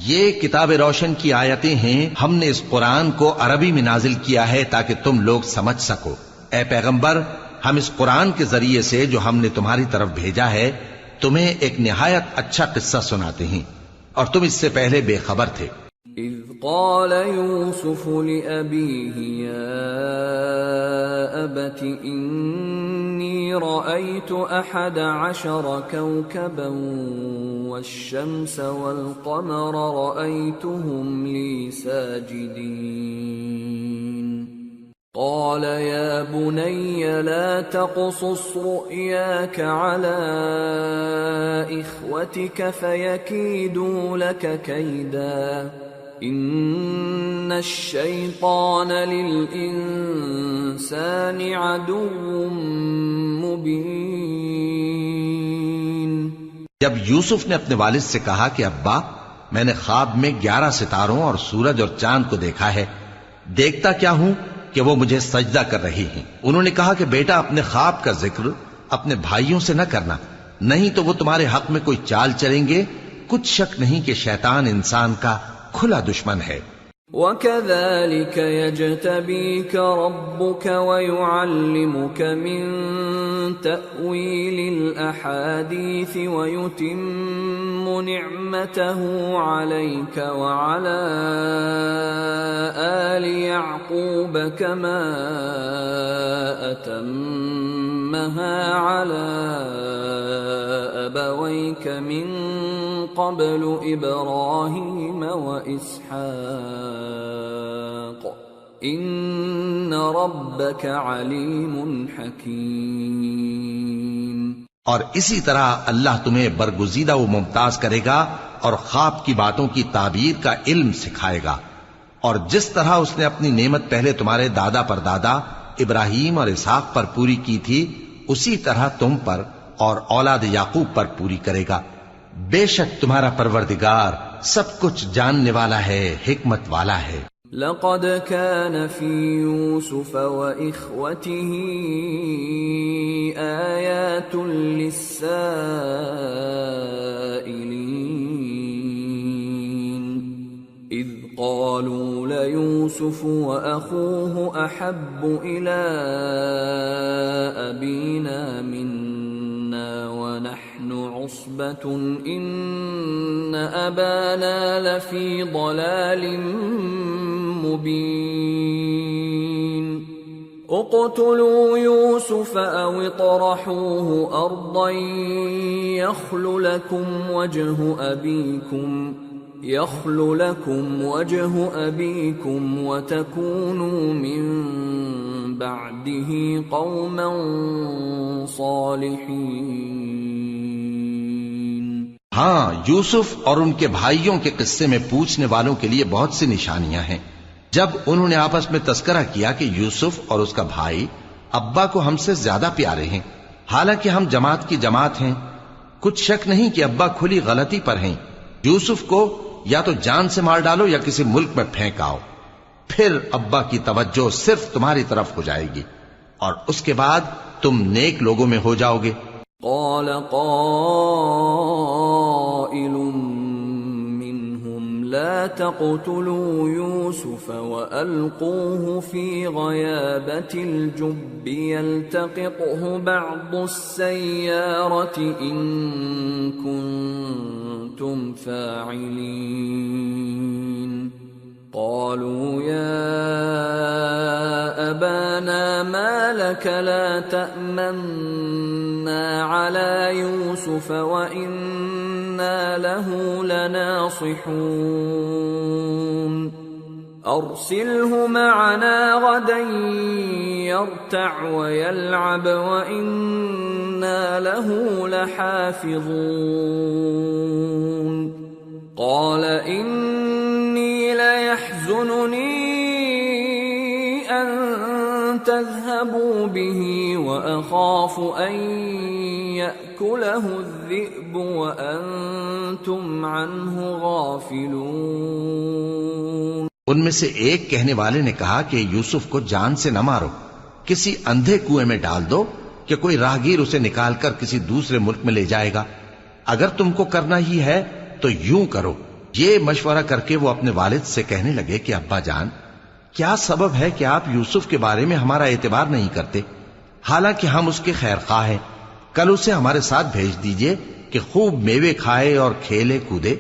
یہ کتاب روشن کی آیتیں ہیں. ہم نے اس قرآن کو عربی میں نازل کیا ہے تاکہ تم لوگ سمجھ سکو. اے پیغمبر، ہم اس قرآن کے ذریعے سے جو ہم نے تمہاری طرف بھیجا ہے تمہیں ایک نہایت اچھا قصہ سناتے ہیں اور تم اس سے پہلے بے خبر تھے. اذ قال يوسف لأبيه يا أبت إني رأيت 11 كوكبا والشمس والقمر رأيتهم لي ساجدين قال يا بني لا تقصص رؤياك على إخوتك فيكيدوا لك كيدا ان الشیطان للانسان عدو مبین. جب یوسف نے اپنے والد سے کہا کہ ابا، میں نے خواب میں 11 ستاروں اور سورج اور چاند کو دیکھا ہے، دیکھتا کیا ہوں کہ وہ مجھے سجدہ کر رہی ہیں. انہوں نے کہا کہ بیٹا، اپنے خواب کا ذکر اپنے بھائیوں سے نہ کرنا، نہیں تو وہ تمہارے حق میں کوئی چال چلیں گے. کچھ شک نہیں کہ شیطان انسان کا کھلا دشمن ہے. وَكَذَلِكَ يَجْتَبِيكَ رَبُّكَ وَيُعَلِّمُكَ مِن تَأْوِيلِ الْأَحَادِيثِ وَيُتِمُّ نِعْمَتَهُ عَلَيْكَ وَعَلَى آلِ يَعْقُوبَ كَمَا أَتَمَّهَا عَلَى أَبَوَيْكَ مِن قبل إبراهيم وإسحاق إن ربك عليم حكيم. اور اسی طرح اللہ تمہیں برگزیدہ و ممتاز کرے گا اور خواب کی باتوں کی تعبیر کا علم سکھائے گا. اور جس طرح اس نے اپنی نعمت پہلے تمہارے دادا پر دادا ابراہیم اور اسحاق پر پوری کی تھی، اسی طرح تم پر اور اولاد یعقوب پر پوری کرے گا. بے شک تمہارا پروردگار سب کچھ جاننے والا ہے، حکمت والا ہے. لقد كان في يوسف وإخوته آيات للسائلين إذ قالوا ليوسف وأخوه أحب إلى أبينا منا ونحن عصبة إن أبانا لفي ضلال مبين اقتلوا يوسف أو اطرحوه أرضا يخل لكم وجه أبيكم وتكونوا من بعده قوما صالحين. ہاں، یوسف اور ان کے بھائیوں کے قصے میں پوچھنے والوں کے لیے بہت سی نشانیاں ہیں. جب انہوں نے آپس میں تذکرہ کیا کہ یوسف اور اس کا بھائی ابا کو ہم سے زیادہ پیارے ہیں، حالانکہ ہم جماعت کی جماعت ہیں، کچھ شک نہیں کہ ابا کھلی غلطی پر ہیں. یوسف کو یا تو جان سے مار ڈالو یا کسی ملک میں پھینک آؤ، پھر ابا کی توجہ صرف تمہاری طرف ہو جائے گی اور اس کے بعد تم نیک لوگوں میں ہو جاؤ گے. قال قائل منهم لا تقتلوا يوسف وألقوه في غيابة الجب يلتقطه بعض السيارة إن كنتم فاعلين. قالوا يا أبانا ما لك لا تأمنا يوسف وإنا له لناصحون أرسله معنا غدا يرتع ويلعب وإنا له لحافظون قال إني ليحزنني أن تذهبوا به وأخاف أن يأكله الذئب وأنتم عنه غافلون۔ ان میں سے ایک کہنے والے نے کہا کہ یوسف کو جان سے نہ مارو، کسی اندھے کنویں میں ڈال دو کہ کوئی راہگیر اسے نکال کر کسی دوسرے ملک میں لے جائے گا۔ اگر تم کو کرنا ہی ہے تو یوں کرو۔ یہ مشورہ کر کے وہ اپنے والد سے کہنے لگے کہ ابا جان، کیا سبب ہے کہ آپ یوسف کے بارے میں ہمارا اعتبار نہیں کرتے؟ حالانکہ ہم اس کے خیر خواہ ہیں۔ کل اسے ہمارے ساتھ بھیج دیجئے کہ خوب میوے کھائے اور کھیلے کودے،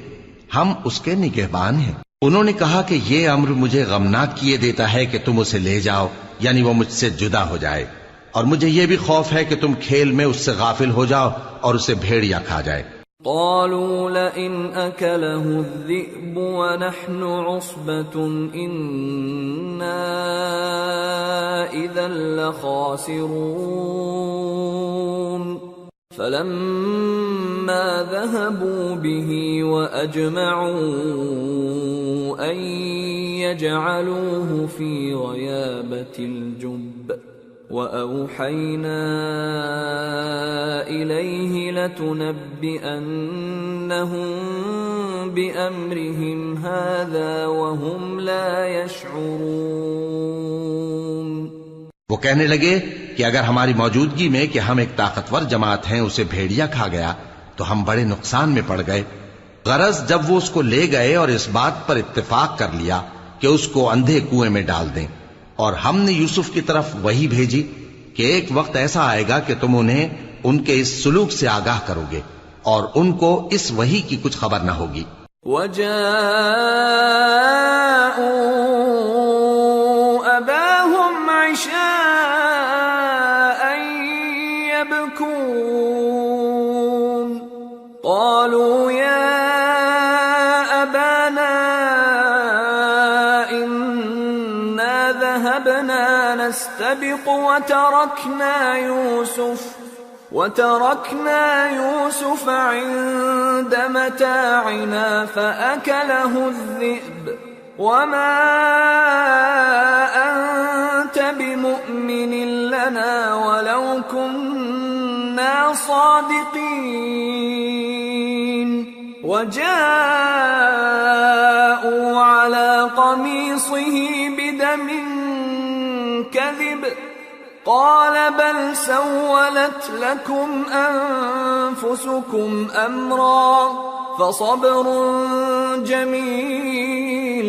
ہم اس کے نگہبان ہیں۔ انہوں نے کہا کہ یہ امر مجھے غمناک کیے دیتا ہے کہ تم اسے لے جاؤ، یعنی وہ مجھ سے جدا ہو جائے، اور مجھے یہ بھی خوف ہے کہ تم کھیل میں اس سے غافل ہو جاؤ اور اسے بھیڑیا کھا جائے۔ قالوا لئن أكله الذئب ونحن عصبة إنا إذا لخاسرون فلما ذهبوا به وأجمعوا أن يجعلوه في غيابة الجب وأوحينا إليه لتنبئنهم بأمرهم هذا وهم لا يشعرون۔ وہ کہنے لگے کہ اگر ہماری موجودگی میں کہ ہم ایک طاقتور جماعت ہیں اسے بھیڑیا کھا گیا تو ہم بڑے نقصان میں پڑ گئے۔ غرض جب وہ اس کو لے گئے اور اس بات پر اتفاق کر لیا کہ اس کو اندھے کنویں میں ڈال دیں، اور ہم نے یوسف کی طرف وحی بھیجی کہ ایک وقت ایسا آئے گا کہ تم انہیں ان کے اس سلوک سے آگاہ کرو گے اور ان کو اس وحی کی کچھ خبر نہ ہوگی۔ وَجَاءُوا أَبَاهُمْ عِشَاءً يَبْكُونَ قَالُوا يَا أَبَانَا إِنَّا ذَهَبْنَا نَسْتَبِقُ وتركنا يوسف عند متاعنا فأكله الذئب وما أنت بمؤمن لنا ولو كنا صادقين وجاءوا على قميصه بدم كذب قال بل سولت لكم أنفسكم أمرا فصبر جميل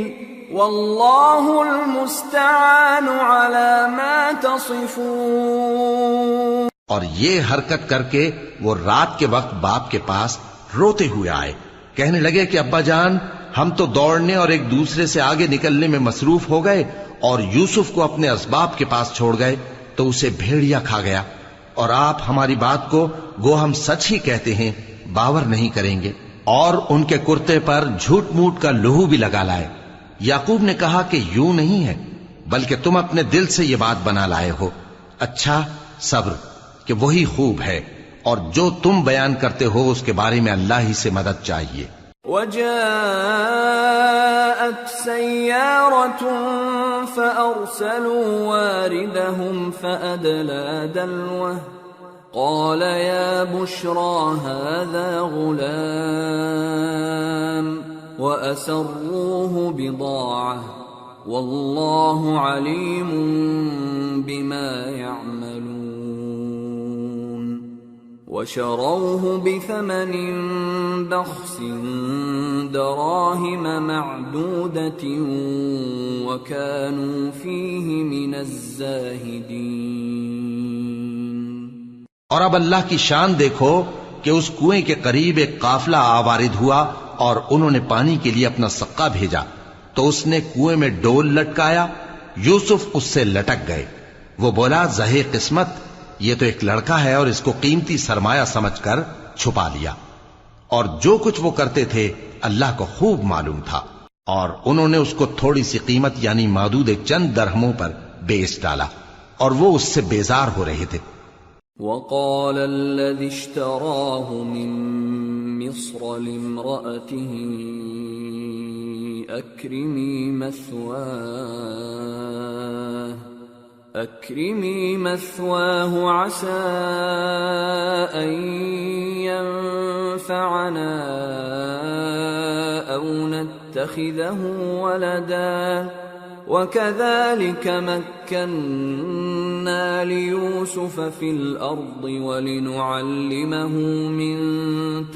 والله المستعان على ما تصفون۔ اور یہ حرکت کر کے وہ رات کے وقت باپ کے پاس روتے ہوئے آئے، کہنے لگے کہ ابا جان، ہم تو دوڑنے اور ایک دوسرے سے آگے نکلنے میں مصروف ہو گئے اور یوسف کو اپنے اسباب کے پاس چھوڑ گئے تو اسے بھیڑیا کھا گیا، اور آپ ہماری بات کو گو ہم سچ ہی کہتے ہیں باور نہیں کریں گے۔ اور ان کے کرتے پر جھوٹ موٹ کا لہو بھی لگا لائے۔ یعقوب نے کہا کہ یوں نہیں ہے، بلکہ تم اپنے دل سے یہ بات بنا لائے ہو۔ اچھا صبر کہ وہی خوب ہے، اور جو تم بیان کرتے ہو اس کے بارے میں اللہ ہی سے مدد چاہیے۔ وجاءت سيارة فأرسلوا واردهم فأدلى دلوه قال يا بشرى هذا غلام وأسروه بضاعة والله عليم بما يعملون وشروه بثمن بخس دراهم معدودة وكانوا فيه من الزاهدين۔ اور اب اللہ کی شان دیکھو کہ اس کنویں کے قریب ایک قافلہ آوارد ہوا اور انہوں نے پانی کے لیے اپنا سقا بھیجا تو اس نے کنویں میں ڈول لٹکایا، یوسف اس سے لٹک گئے۔ وہ بولا زہے قسمت، یہ تو ایک لڑکا ہے اور اس کو قیمتی سرمایہ سمجھ کر چھپا لیا، اور جو کچھ وہ کرتے تھے اللہ کو خوب معلوم تھا، اور انہوں نے اس کو تھوڑی سی قیمت یعنی معدود چند درہموں پر بیچ ڈالا، اور وہ اس سے بیزار ہو رہے تھے۔ وقال الذي اشتراه من مصر لامرأته أكرمي مثواه عسى أن ينفعنا أو نتخذه ولدا وكذلك مكنا ليوسف في الأرض ولنعلمه من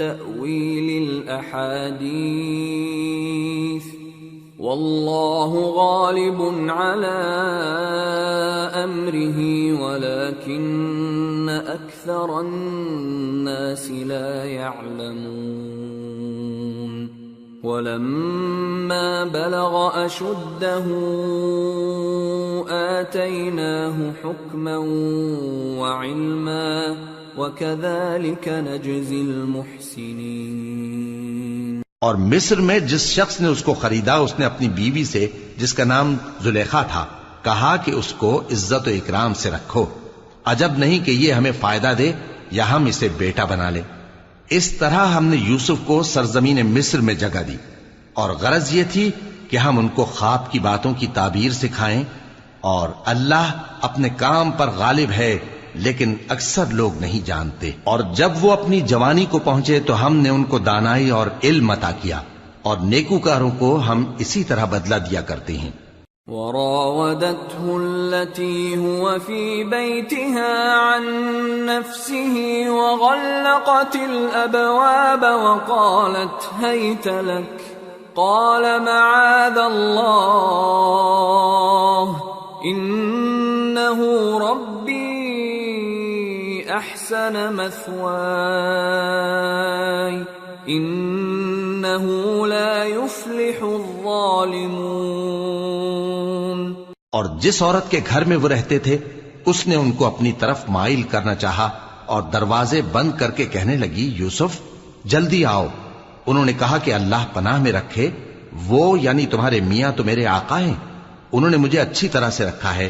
تأويل الأحاديث والله غالب على أمره ولكن أكثر الناس لا يعلمون ولما بلغ أشده آتيناه حكما وعلما وكذلك نجزي المحسنين۔ اور مصر میں جس شخص نے اس کو خریدا، اس نے اپنی بیوی سے جس کا نام زلیخا تھا کہا کہ اس کو عزت و اکرام سے رکھو، عجب نہیں کہ یہ ہمیں فائدہ دے یا ہم اسے بیٹا بنا لیں۔ اس طرح ہم نے یوسف کو سرزمین مصر میں جگہ دی، اور غرض یہ تھی کہ ہم ان کو خواب کی باتوں کی تعبیر سکھائیں، اور اللہ اپنے کام پر غالب ہے لیکن اکثر لوگ نہیں جانتے۔ اور جب وہ اپنی جوانی کو پہنچے تو ہم نے ان کو دانائی اور علم عطا کیا، اور نیکوکاروں کو ہم اسی طرح بدلہ دیا کرتے ہیں۔ وراودته التي هو في بيتها عن نفسه وغلقت الأبواب وقالت هيت لك قال معاذ الله إنه ربي أحسن مثواي إنه لا يفلح الظالمون۔ اور جس عورت کے گھر میں وہ رہتے تھے اس نے ان کو اپنی طرف مائل کرنا چاہا اور دروازے بند کر کے کہنے لگی یوسف جلدی آؤ۔ انہوں نے کہا کہ اللہ پناہ میں رکھے، وہ یعنی تمہارے میاں تو میرے آقا ہیں، انہوں نے مجھے اچھی طرح سے رکھا ہے،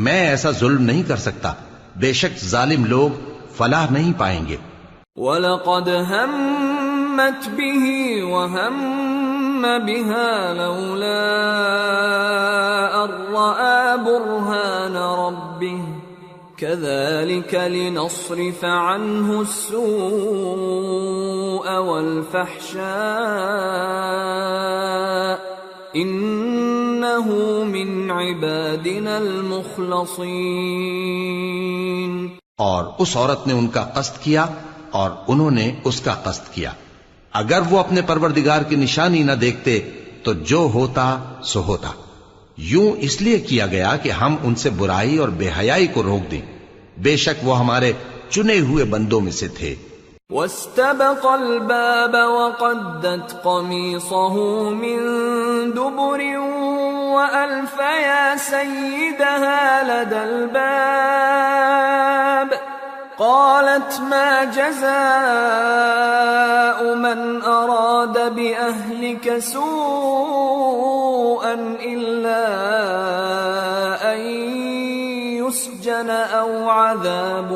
میں ایسا ظلم نہیں کر سکتا، بے شک ظالم لوگ فلاح نہیں پائیں گے۔ وَلَقَدْ هَمَّتْ بِهِ وَهَمَّ بِهَا لَوْلَا أَن رَّأَىٰ بُرْهَانَ رَبِّهِ كَذَٰلِكَ لِنَصْرِفَ عَنْهُ السُّوءَ وَالْفَحْشَاءَ إِنَّهُ مِنْ عِبَادِنَا الْمُخْلَصِينَ۔ اور اس عورت نے ان کا قصد کیا اور انہوں نے اس کا قصد کیا، اگر وہ اپنے پروردگار کی نشانی نہ دیکھتے تو جو ہوتا سو ہوتا۔ یوں اس لیے کیا گیا کہ ہم ان سے برائی اور بے حیائی کو روک دیں، بے شک وہ ہمارے چنے ہوئے بندوں میں سے تھے۔ وَاسْتَبَقَ الْبَابَ وَقَدَّتْ قَمِيصَهُ مِن دُبُرٍ وَأَلْفَ يَا سَيِّدَهَا لَدَى الْبَابِ قالت ما جزاء من أراد بأهلك سوءا إلا أن يسجن أو عذاب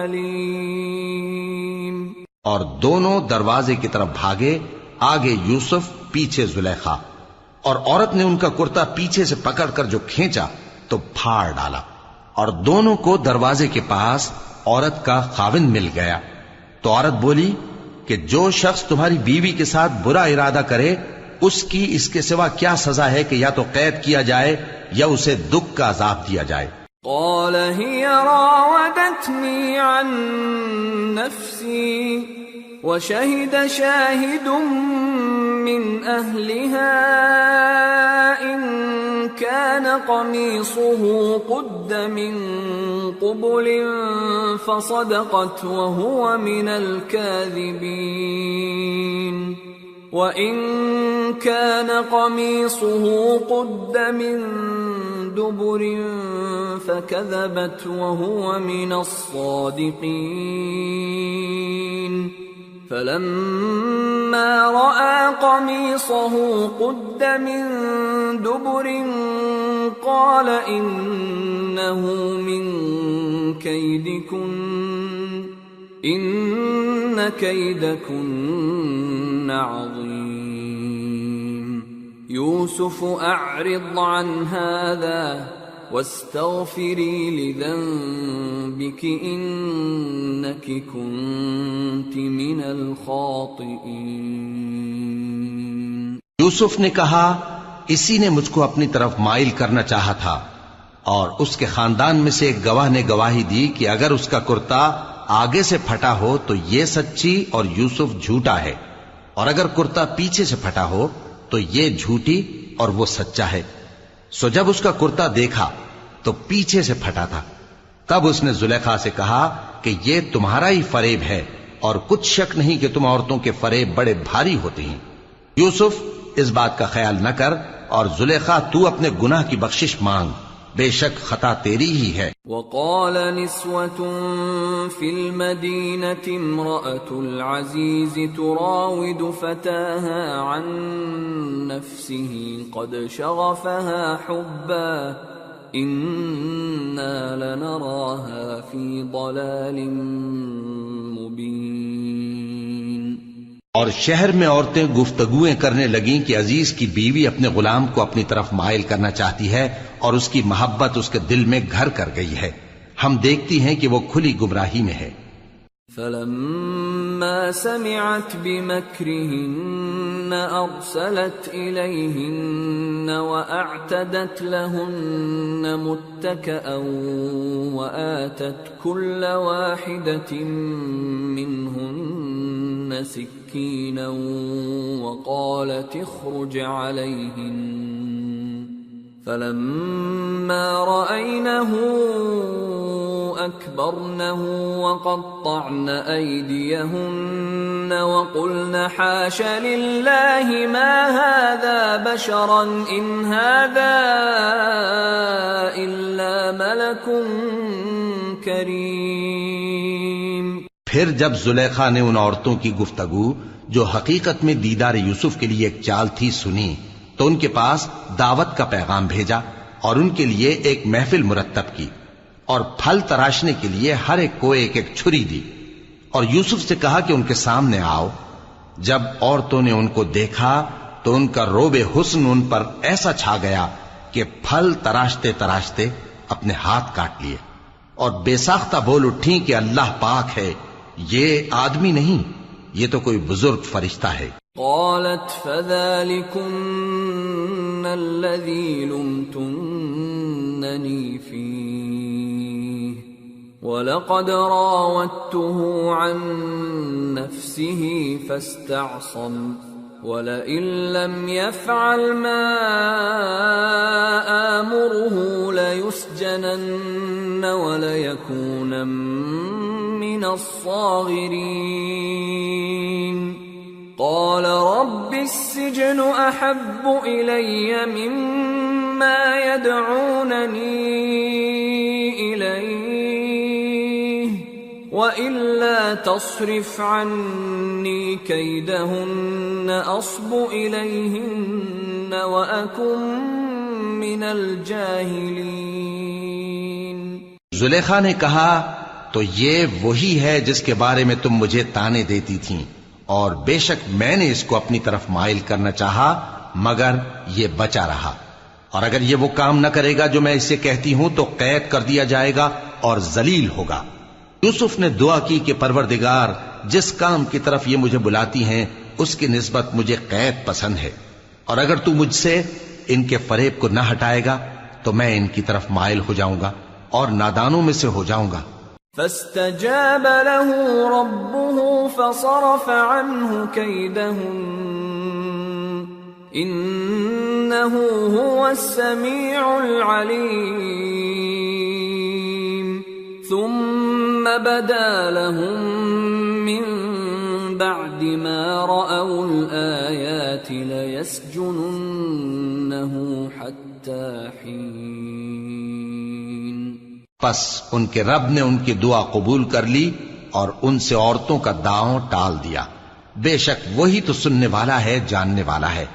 أليم۔ اور دونوں دروازے کی طرف بھاگے، آگے یوسف پیچھے زلیخا، اور عورت نے ان کا کرتا پیچھے سے پکڑ کر جو کھینچا تو پھاڑ ڈالا، اور دونوں کو دروازے کے پاس عورت کا خاوند مل گیا۔ تو عورت بولی کہ جو شخص تمہاری بیوی کے ساتھ برا ارادہ کرے اس کی اس کے سوا کیا سزا ہے کہ یا تو قید کیا جائے یا اسے دکھ کا عذاب دیا جائے۔ قال هي راودتني عن نفسي وشهد شاهد من أهلها إن كان قميصه قد من قبل فصدقت وهو من الكاذبين وَإِن كَانَ قَمِيصُهُ قُدَّ مِن دُبُرٍ فَكَذَبَتْ وَهُوَ مِنَ الصَّادِقِينَ فلما رأى قميصه قد من دبر قال إنه من كيدكن إن كيدكن عظيم يوسف أعرض عن هذا واستغفری لذنبک انک کنت من الخاطئین۔ یوسف نے کہا اسی نے مجھ کو اپنی طرف مائل کرنا چاہا تھا، اور اس کے خاندان میں سے ایک گواہ نے گواہی دی کہ اگر اس کا کرتا آگے سے پھٹا ہو تو یہ سچی اور یوسف جھوٹا ہے، اور اگر کرتا پیچھے سے پھٹا ہو تو یہ جھوٹی اور وہ سچا ہے۔ سو جب اس کا کرتا دیکھا تو پیچھے سے پھٹا تھا، تب اس نے زلیخا سے کہا کہ یہ تمہارا ہی فریب ہے، اور کچھ شک نہیں کہ تم عورتوں کے فریب بڑے بھاری ہوتے ہیں۔ یوسف اس بات کا خیال نہ کر، اور زلیخا تو اپنے گناہ کی بخشش مانگ، بے شک خطا تیری ہی ہے۔ وقال نسوة في المدينة امرأة العزيز تراود فتاها عن نفسه قد شغفها حبا إنا لنراها في ضلال مبين۔ اور شہر میں عورتیں گفتگویں کرنے لگیں کہ عزیز کی بیوی اپنے غلام کو اپنی طرف مائل کرنا چاہتی ہے، اور اس کی محبت اس کے دل میں گھر کر گئی ہے، ہم دیکھتی ہیں کہ وہ کھلی گمراہی میں ہے۔ فلما سمعت بمكرهن أرسلت إليهن وأعتدت لهن متكئا وآتت كل واحدة منهن سكينا وقالت اخرج عليهن فلما رأينه أكبرنه وقطعن أيديهن وقلن حاش لله ما هذا بشرا إن هذا إلا ملك كريم۔ پھر جب زلیخا نے ان عورتوں کی گفتگو جو حقیقت میں دیدار یوسف کے لیے ایک چال تھی سنی، تو ان کے پاس دعوت کا پیغام بھیجا اور ان کے لیے ایک محفل مرتب کی، اور پھل تراشنے کے لیے ہر ایک کو ایک ایک چھری دی، اور یوسف سے کہا کہ ان کے سامنے آؤ۔ جب عورتوں نے ان کو دیکھا تو ان کا روب حسن ان پر ایسا چھا گیا کہ پھل تراشتے تراشتے اپنے ہاتھ کاٹ لیے، اور بے ساختہ بول اٹھیں کہ اللہ پاک ہے، یہ آدمی نہیں، یہ تو کوئی بزرگ فرشتہ ہے۔ قالت فذلكن الذي لمتنني فيه ولقد راودته عن نفسه فاستعصم ولئن لم يفعل ما آمره ليسجنن وليكونن من الصاغرين۔ قال رب السجن أحب إلي مما يدعونني إليه وإلا تصرف عني كيدهن أصب إليهن وأكن من الجاهلين۔ زلیخا نے کہا تو یہ وہی ہے جس کے بارے میں تم مجھے طعنے دیتی تھیں، اور بے شک میں نے اس کو اپنی طرف مائل کرنا چاہا مگر یہ بچا رہا، اور اگر یہ وہ کام نہ کرے گا جو میں اسے کہتی ہوں تو قید کر دیا جائے گا اور ذلیل ہوگا۔ یوسف نے دعا کی کہ پروردگار جس کام کی طرف یہ مجھے بلاتی ہیں اس کی نسبت مجھے قید پسند ہے، اور اگر تو مجھ سے ان کے فریب کو نہ ہٹائے گا تو میں ان کی طرف مائل ہو جاؤں گا اور نادانوں میں سے ہو جاؤں گا۔ فاستجاب له ربه فصرف عنه كيدهن إنه هو السميع العليم۔ ثم بدا لهم من بعد ما رأوا الآيات ليسجننه حتى حين۔ پس ان کے رب نے ان کی دعا قبول کر لی اور ان سے عورتوں کا داؤں ٹال دیا، بے شک وہی تو سننے والا ہے، جاننے والا ہے۔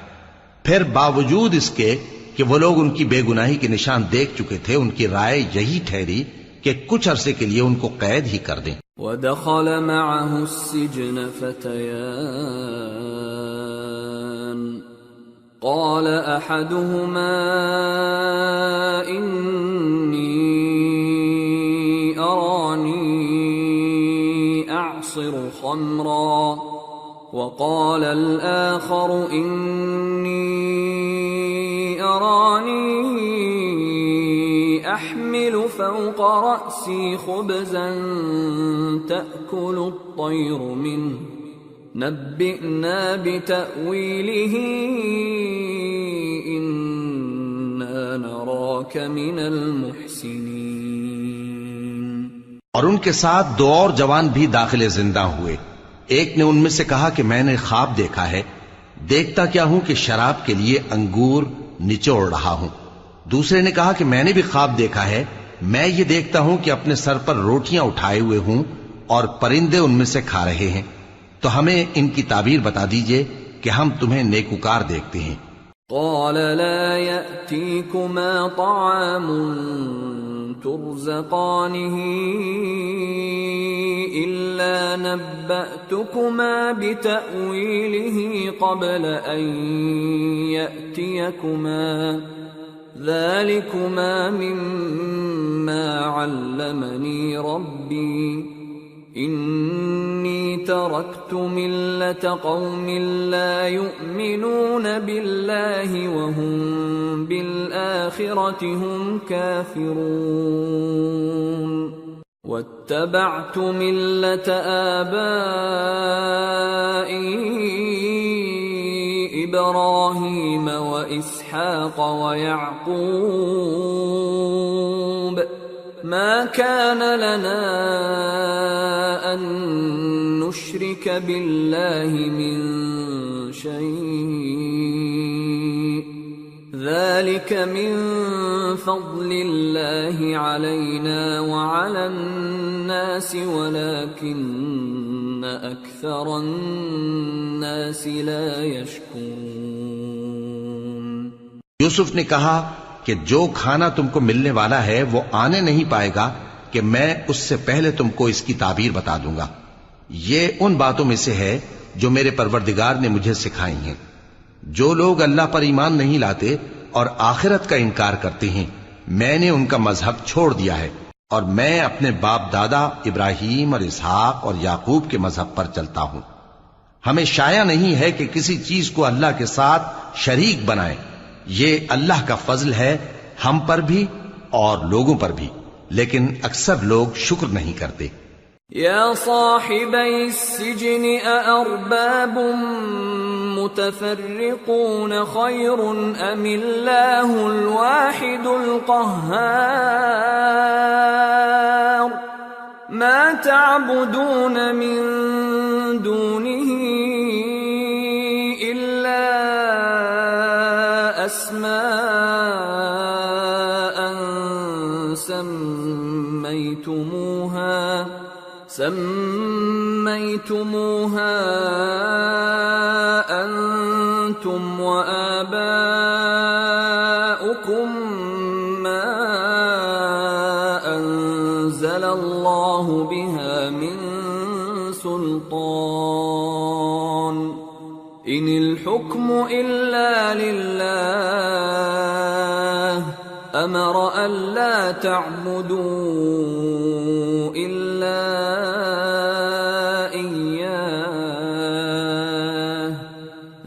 پھر باوجود اس کے کہ وہ لوگ ان کی بے گناہی کے نشان دیکھ چکے تھے، ان کی رائے یہی ٹھہری کہ کچھ عرصے کے لیے ان کو قید ہی کر دیں۔ وَدَخَلَ مَعَهُ السِّجْنَ فَتَيَانِ قَالَ أَحَدُهُمَا إِنِّي أَرَانِي أَعْصِرُ خَمْرًا وَقَالَ الْآخَرُ إِنِّي أَرَانِي أَحْمِلُ فَوْقَ رَأْسِي خُبْزًا تَأْكُلُ الطَّيْرُ مِنْهُ نَبِّئْنَا بِتَأْوِيلِهِ إِنَّا نَرَاكَ مِنَ الْمُحْسِنِينَ۔ اور ان کے ساتھ دو اور جوان بھی داخل زندہ ہوئے۔ ایک نے ان میں سے کہا کہ میں نے خواب دیکھا ہے، دیکھتا کیا ہوں کہ شراب کے لیے انگور نچوڑ رہا ہوں۔ دوسرے نے کہا کہ میں نے بھی خواب دیکھا ہے، میں یہ دیکھتا ہوں کہ اپنے سر پر روٹیاں اٹھائے ہوئے ہوں اور پرندے ان میں سے کھا رہے ہیں، تو ہمیں ان کی تعبیر بتا دیجئے کہ ہم تمہیں نیکوکار دیکھتے ہیں۔ قال لا يأتيكما طعام ترزقانه إلا نبأتكما بتأويله قبل أن يأتيكما ذلكما مما علمني ربي إني تركت ملة قوم لا يؤمنون بالله وهم بالآخرة هم كافرون واتبعت ملة آبائي إبراهيم وإسحاق ويعقوب ما كان لنا أن نشرك بالله من شيء ذلك من فضل الله علينا وعلى الناس ولكن أكثر الناس لا يشكرون۔ یوسف نے کہا کہ جو کھانا تم کو ملنے والا ہے وہ آنے نہیں پائے گا کہ میں اس سے پہلے تم کو اس کی تعبیر بتا دوں گا۔ یہ ان باتوں میں سے ہے جو میرے پروردگار نے مجھے سکھائی ہیں۔ جو لوگ اللہ پر ایمان نہیں لاتے اور آخرت کا انکار کرتے ہیں، میں نے ان کا مذہب چھوڑ دیا ہے اور میں اپنے باپ دادا ابراہیم اور اسحاق اور یعقوب کے مذہب پر چلتا ہوں۔ ہمیں شایع نہیں ہے کہ کسی چیز کو اللہ کے ساتھ شریک بنائیں، یہ اللہ کا فضل ہے ہم پر بھی اور لوگوں پر بھی، لیکن اکثر لوگ شکر نہیں کرتے۔ یا صاحبی السجن اارباب متفرقون خیر ام اللہ الواحد القہار ما تعبدون من دونه الا اسماء سميتموها أنتم وآباؤكم ما أنزل الله بها من سلطان إن الحكم إلا لله أمر ألا تعبدوا إلا إياه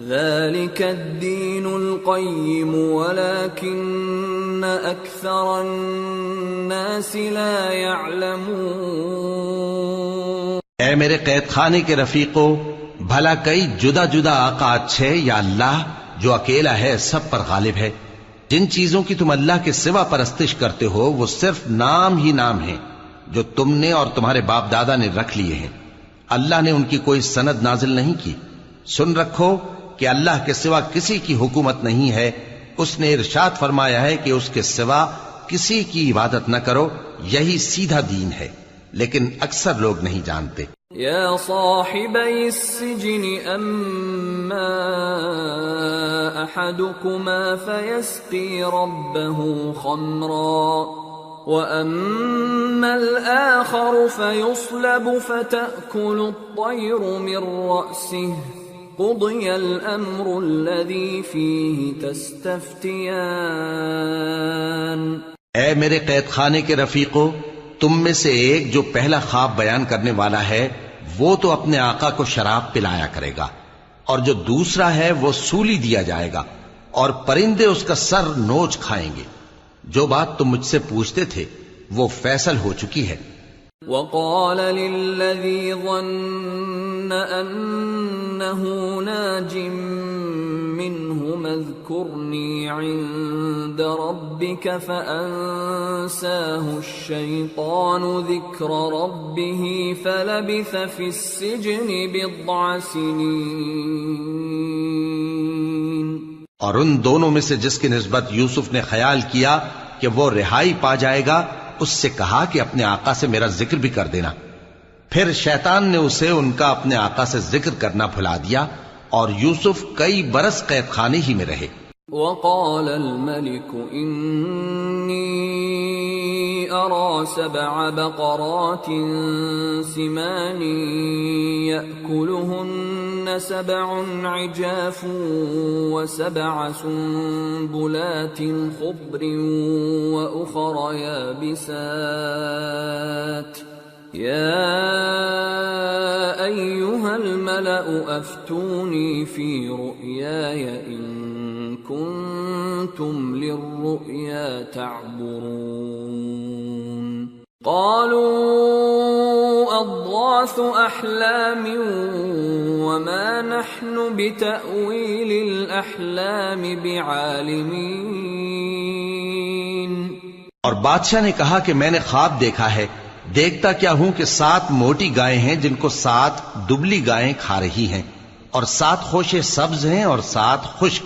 ذلك الدين القيم ولكن أكثر الناس لا يعلمون۔ اے میرے قید خانے کے رفیقو، بھلا کئی جدا جدا آقا اچھے یا اللہ جو اکیلا ہے سب پر غالب ہے؟ جن چیزوں کی تم اللہ کے سوا پرستش کرتے ہو وہ صرف نام ہی نام ہیں جو تم نے اور تمہارے باپ دادا نے رکھ لیے ہیں، اللہ نے ان کی کوئی سند نازل نہیں کی۔ سن رکھو کہ اللہ کے سوا کسی کی حکومت نہیں ہے، اس نے ارشاد فرمایا ہے کہ اس کے سوا کسی کی عبادت نہ کرو، یہی سیدھا دین ہے۔ لیکن اکثر لوگ نہیں جانتے۔ يا صاحبي السجن أما أحدكما فيسقي ربه خمرا وأما الآخر فيصلب فتأكل الطير من رأسه قضي الأمر الذي فيه تستفتيان۔ اے میرے قید خانے کے رفیقو، تم میں سے ایک جو پہلا خواب بیان کرنے والا ہے وہ تو اپنے آقا کو شراب پلایا کرے گا، اور جو دوسرا ہے وہ سولی دیا جائے گا، اور پرندے اس کا سر نوچ کھائیں گے۔ جو بات تم مجھ سے پوچھتے تھے وہ فیصل ہو چکی ہے۔ وقال للذي ظن أنه ناج منهما اذكرني عند ربك فأنساه الشيطان ذكر ربه فلبث في السجن بضع سنين۔ اور ان دونوں میں سے جس کی نسبت یوسف نے خیال کیا کہ وہ رہائی پا جائے گا، اس سے کہا کہ اپنے آقا سے میرا ذکر بھی کر دینا۔ پھر شیطان نے اسے ان کا اپنے آقا سے ذکر کرنا بھلا دیا، اور یوسف کئی برس قید خانے ہی میں رہے۔ وقال الملك إني أرى 7 بقرات سمان يأكلهن 7 عجاف و7 سنبلات خضر وأخر يابسات يا أيها الملأ أفتوني في رؤياي إن كنتم للرؤيا تعبرون قالوا أضغاث أحلام وما نحن بتأويل الأحلام بعالمين۔ اور بادشاہ نے کہا کہ میں نے خواب دیکھا ہے، دیکھتا کیا ہوں کہ 7 موٹی گائیں ہیں جن کو 7 دبلی گائیں کھا رہی ہیں، اور 7 خوشے سبز ہیں اور 7 خشک۔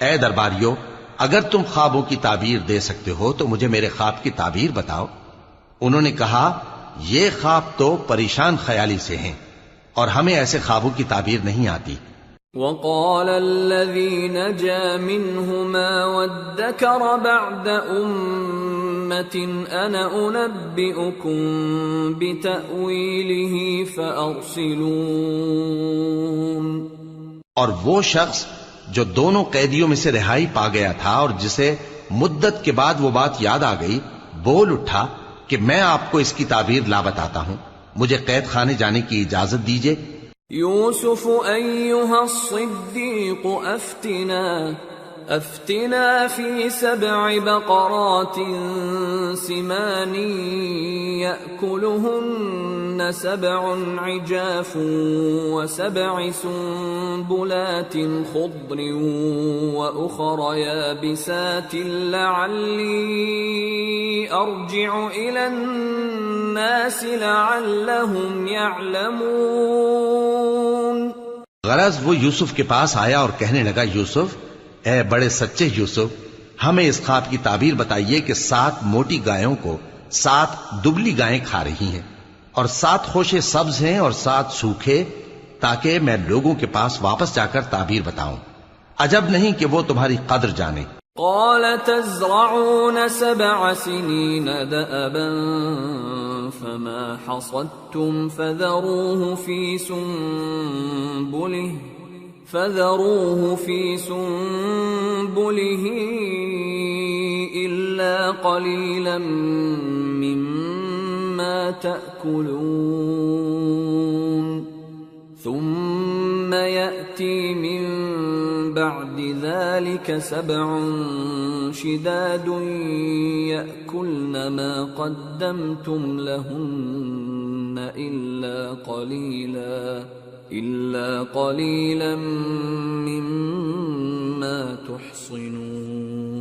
اے درباریو، اگر تم خوابوں کی تعبیر دے سکتے ہو تو مجھے میرے خواب کی تعبیر بتاؤ۔ انہوں نے کہا یہ خواب تو پریشان خیالی سے ہیں، اور ہمیں ایسے خوابوں کی تعبیر نہیں آتی۔ وقال الذي نجا منهما وادكر بعد أنا أنبئكم بتأويله فأرسلون۔ اور وہ شخص جو دونوں قیدیوں میں سے رہائی پا گیا تھا اور جسے مدت کے بعد وہ بات یاد آ گئی، بول اٹھا کہ میں آپ کو اس کی تعبیر لا بتاتا ہوں، مجھے قید خانے جانے کی اجازت دیجیے۔ يوسف أيها الصديق أفتنا في 7 بقرات سمان يأكلهن 7 عجاف و7 سنبلات خضر وأخر يابسات لعلي أرجع إلى الناس لعلهم يعلمون۔ غرض وہ یوسف کے پاس آیا اور کہنے لگا، یوسف، اے بڑے سچے یوسف، ہمیں اس خواب کی تعبیر بتائیے کہ 7 موٹی گایوں کو 7 دبلی گائیں کھا رہی ہیں، اور 7 خوشے سبز ہیں اور 7 سوکھے، تاکہ میں لوگوں کے پاس واپس جا کر تعبیر بتاؤں۔ عجب نہیں کہ وہ تمہاری قدر جانے۔ قال تزرعون 7 سنين دأبا فما حصدتم فذروه في سنبله إلا قليلا مما تأكلون ثم يأتي من بعد ذلك 7 شداد يأكلن ما قدمتم لهن إلا قليلا مما تحصنون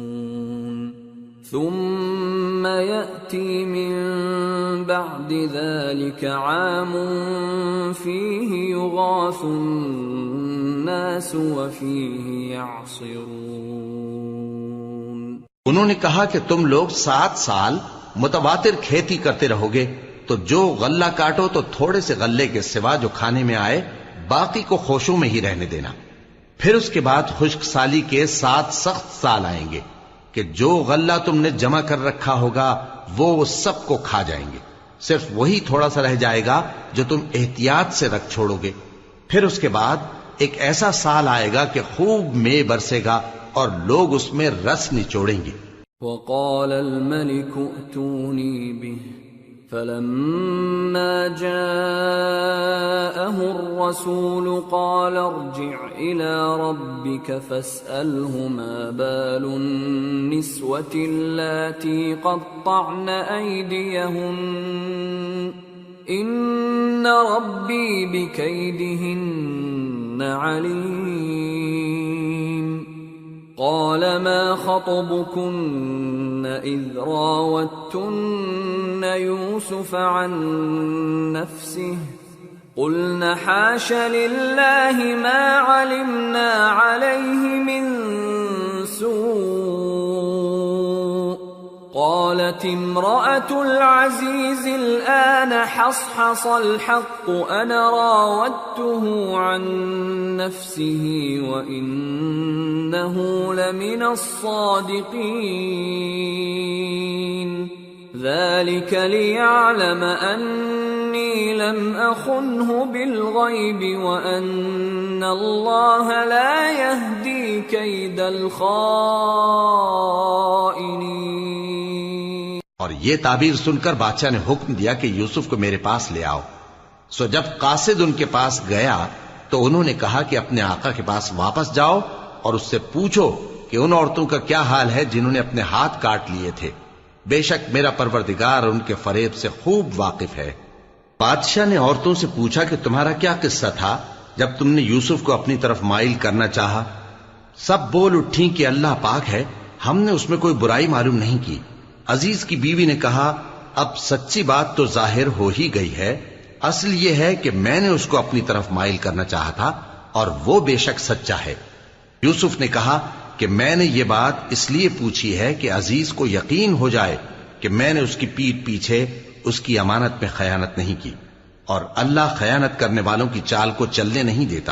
ثم يأتي من بعد ذلك عام فيه يغاث الناس وفيه يعصرون۔ انہوں نے کہا کہ تم لوگ 7 سال متواتر کھیتی کرتے رہو گے، تو جو غلہ کاٹو تو تھوڑے سے غلے کے سوا جو کھانے میں آئے باقی کو خوشوں میں ہی رہنے دینا. پھر اس کے بعد خشک سالی کے 7 سخت سال آئیں گے کہ جو غلہ تم نے جمع کر رکھا ہوگا وہ سب کو کھا جائیں گے، صرف وہی تھوڑا سا رہ جائے گا جو تم احتیاط سے رکھ چھوڑو گے. پھر اس کے بعد ایک ایسا سال آئے گا کہ خوب مے برسے گا اور لوگ اس میں رس نچوڑیں گے. وقال الملك ائتوني به فلما جاءه الرسول قال ارجع إلى ربك فاسأله ما بال النسوة اللاتي قطعن أيديهن إن ربي بكيدهن عليم. قال ما خطبكن إذ راوتن يوسف عن نفسه قلن حاش لله ما علمنا عليه من سوء. قالت امرأة العزيز الآن حصحص الحق أنا راودته عن نفسه وإنه لمن الصادقين. ذلك ليعلم أني لم أخنه بالغيب وأن الله لا يهدي كيد الخائنين. اور یہ تعبیر سن کر بادشاہ نے حکم دیا کہ یوسف کو میرے پاس لے آؤ. سو جب قاصد ان کے پاس گیا تو انہوں نے کہا کہ اپنے آقا کے پاس واپس جاؤ اور اس سے پوچھو کہ ان عورتوں کا کیا حال ہے جنہوں نے اپنے ہاتھ کاٹ لیے تھے. بے شک میرا پروردگار ان کے فریب سے خوب واقف ہے. بادشاہ نے عورتوں سے پوچھا کہ تمہارا کیا قصہ تھا جب تم نے یوسف کو اپنی طرف مائل کرنا چاہا؟ سب بول اٹھیں کہ اللہ پاک ہے، ہم نے اس میں کوئی برائی معلوم نہیں کی. عزیز کی بیوی نے کہا اب سچی بات تو ظاہر ہو ہی گئی ہے. اصل یہ ہے کہ میں نے اس کو اپنی طرف مائل کرنا چاہا تھا اور وہ بے شک سچا ہے. یوسف نے کہا کہ میں نے یہ بات اس لیے پوچھی ہے کہ عزیز کو یقین ہو جائے کہ میں نے اس کی پیٹھ پیچھے اس کی امانت میں خیانت نہیں کی، اور اللہ خیانت کرنے والوں کی چال کو چلنے نہیں دیتا.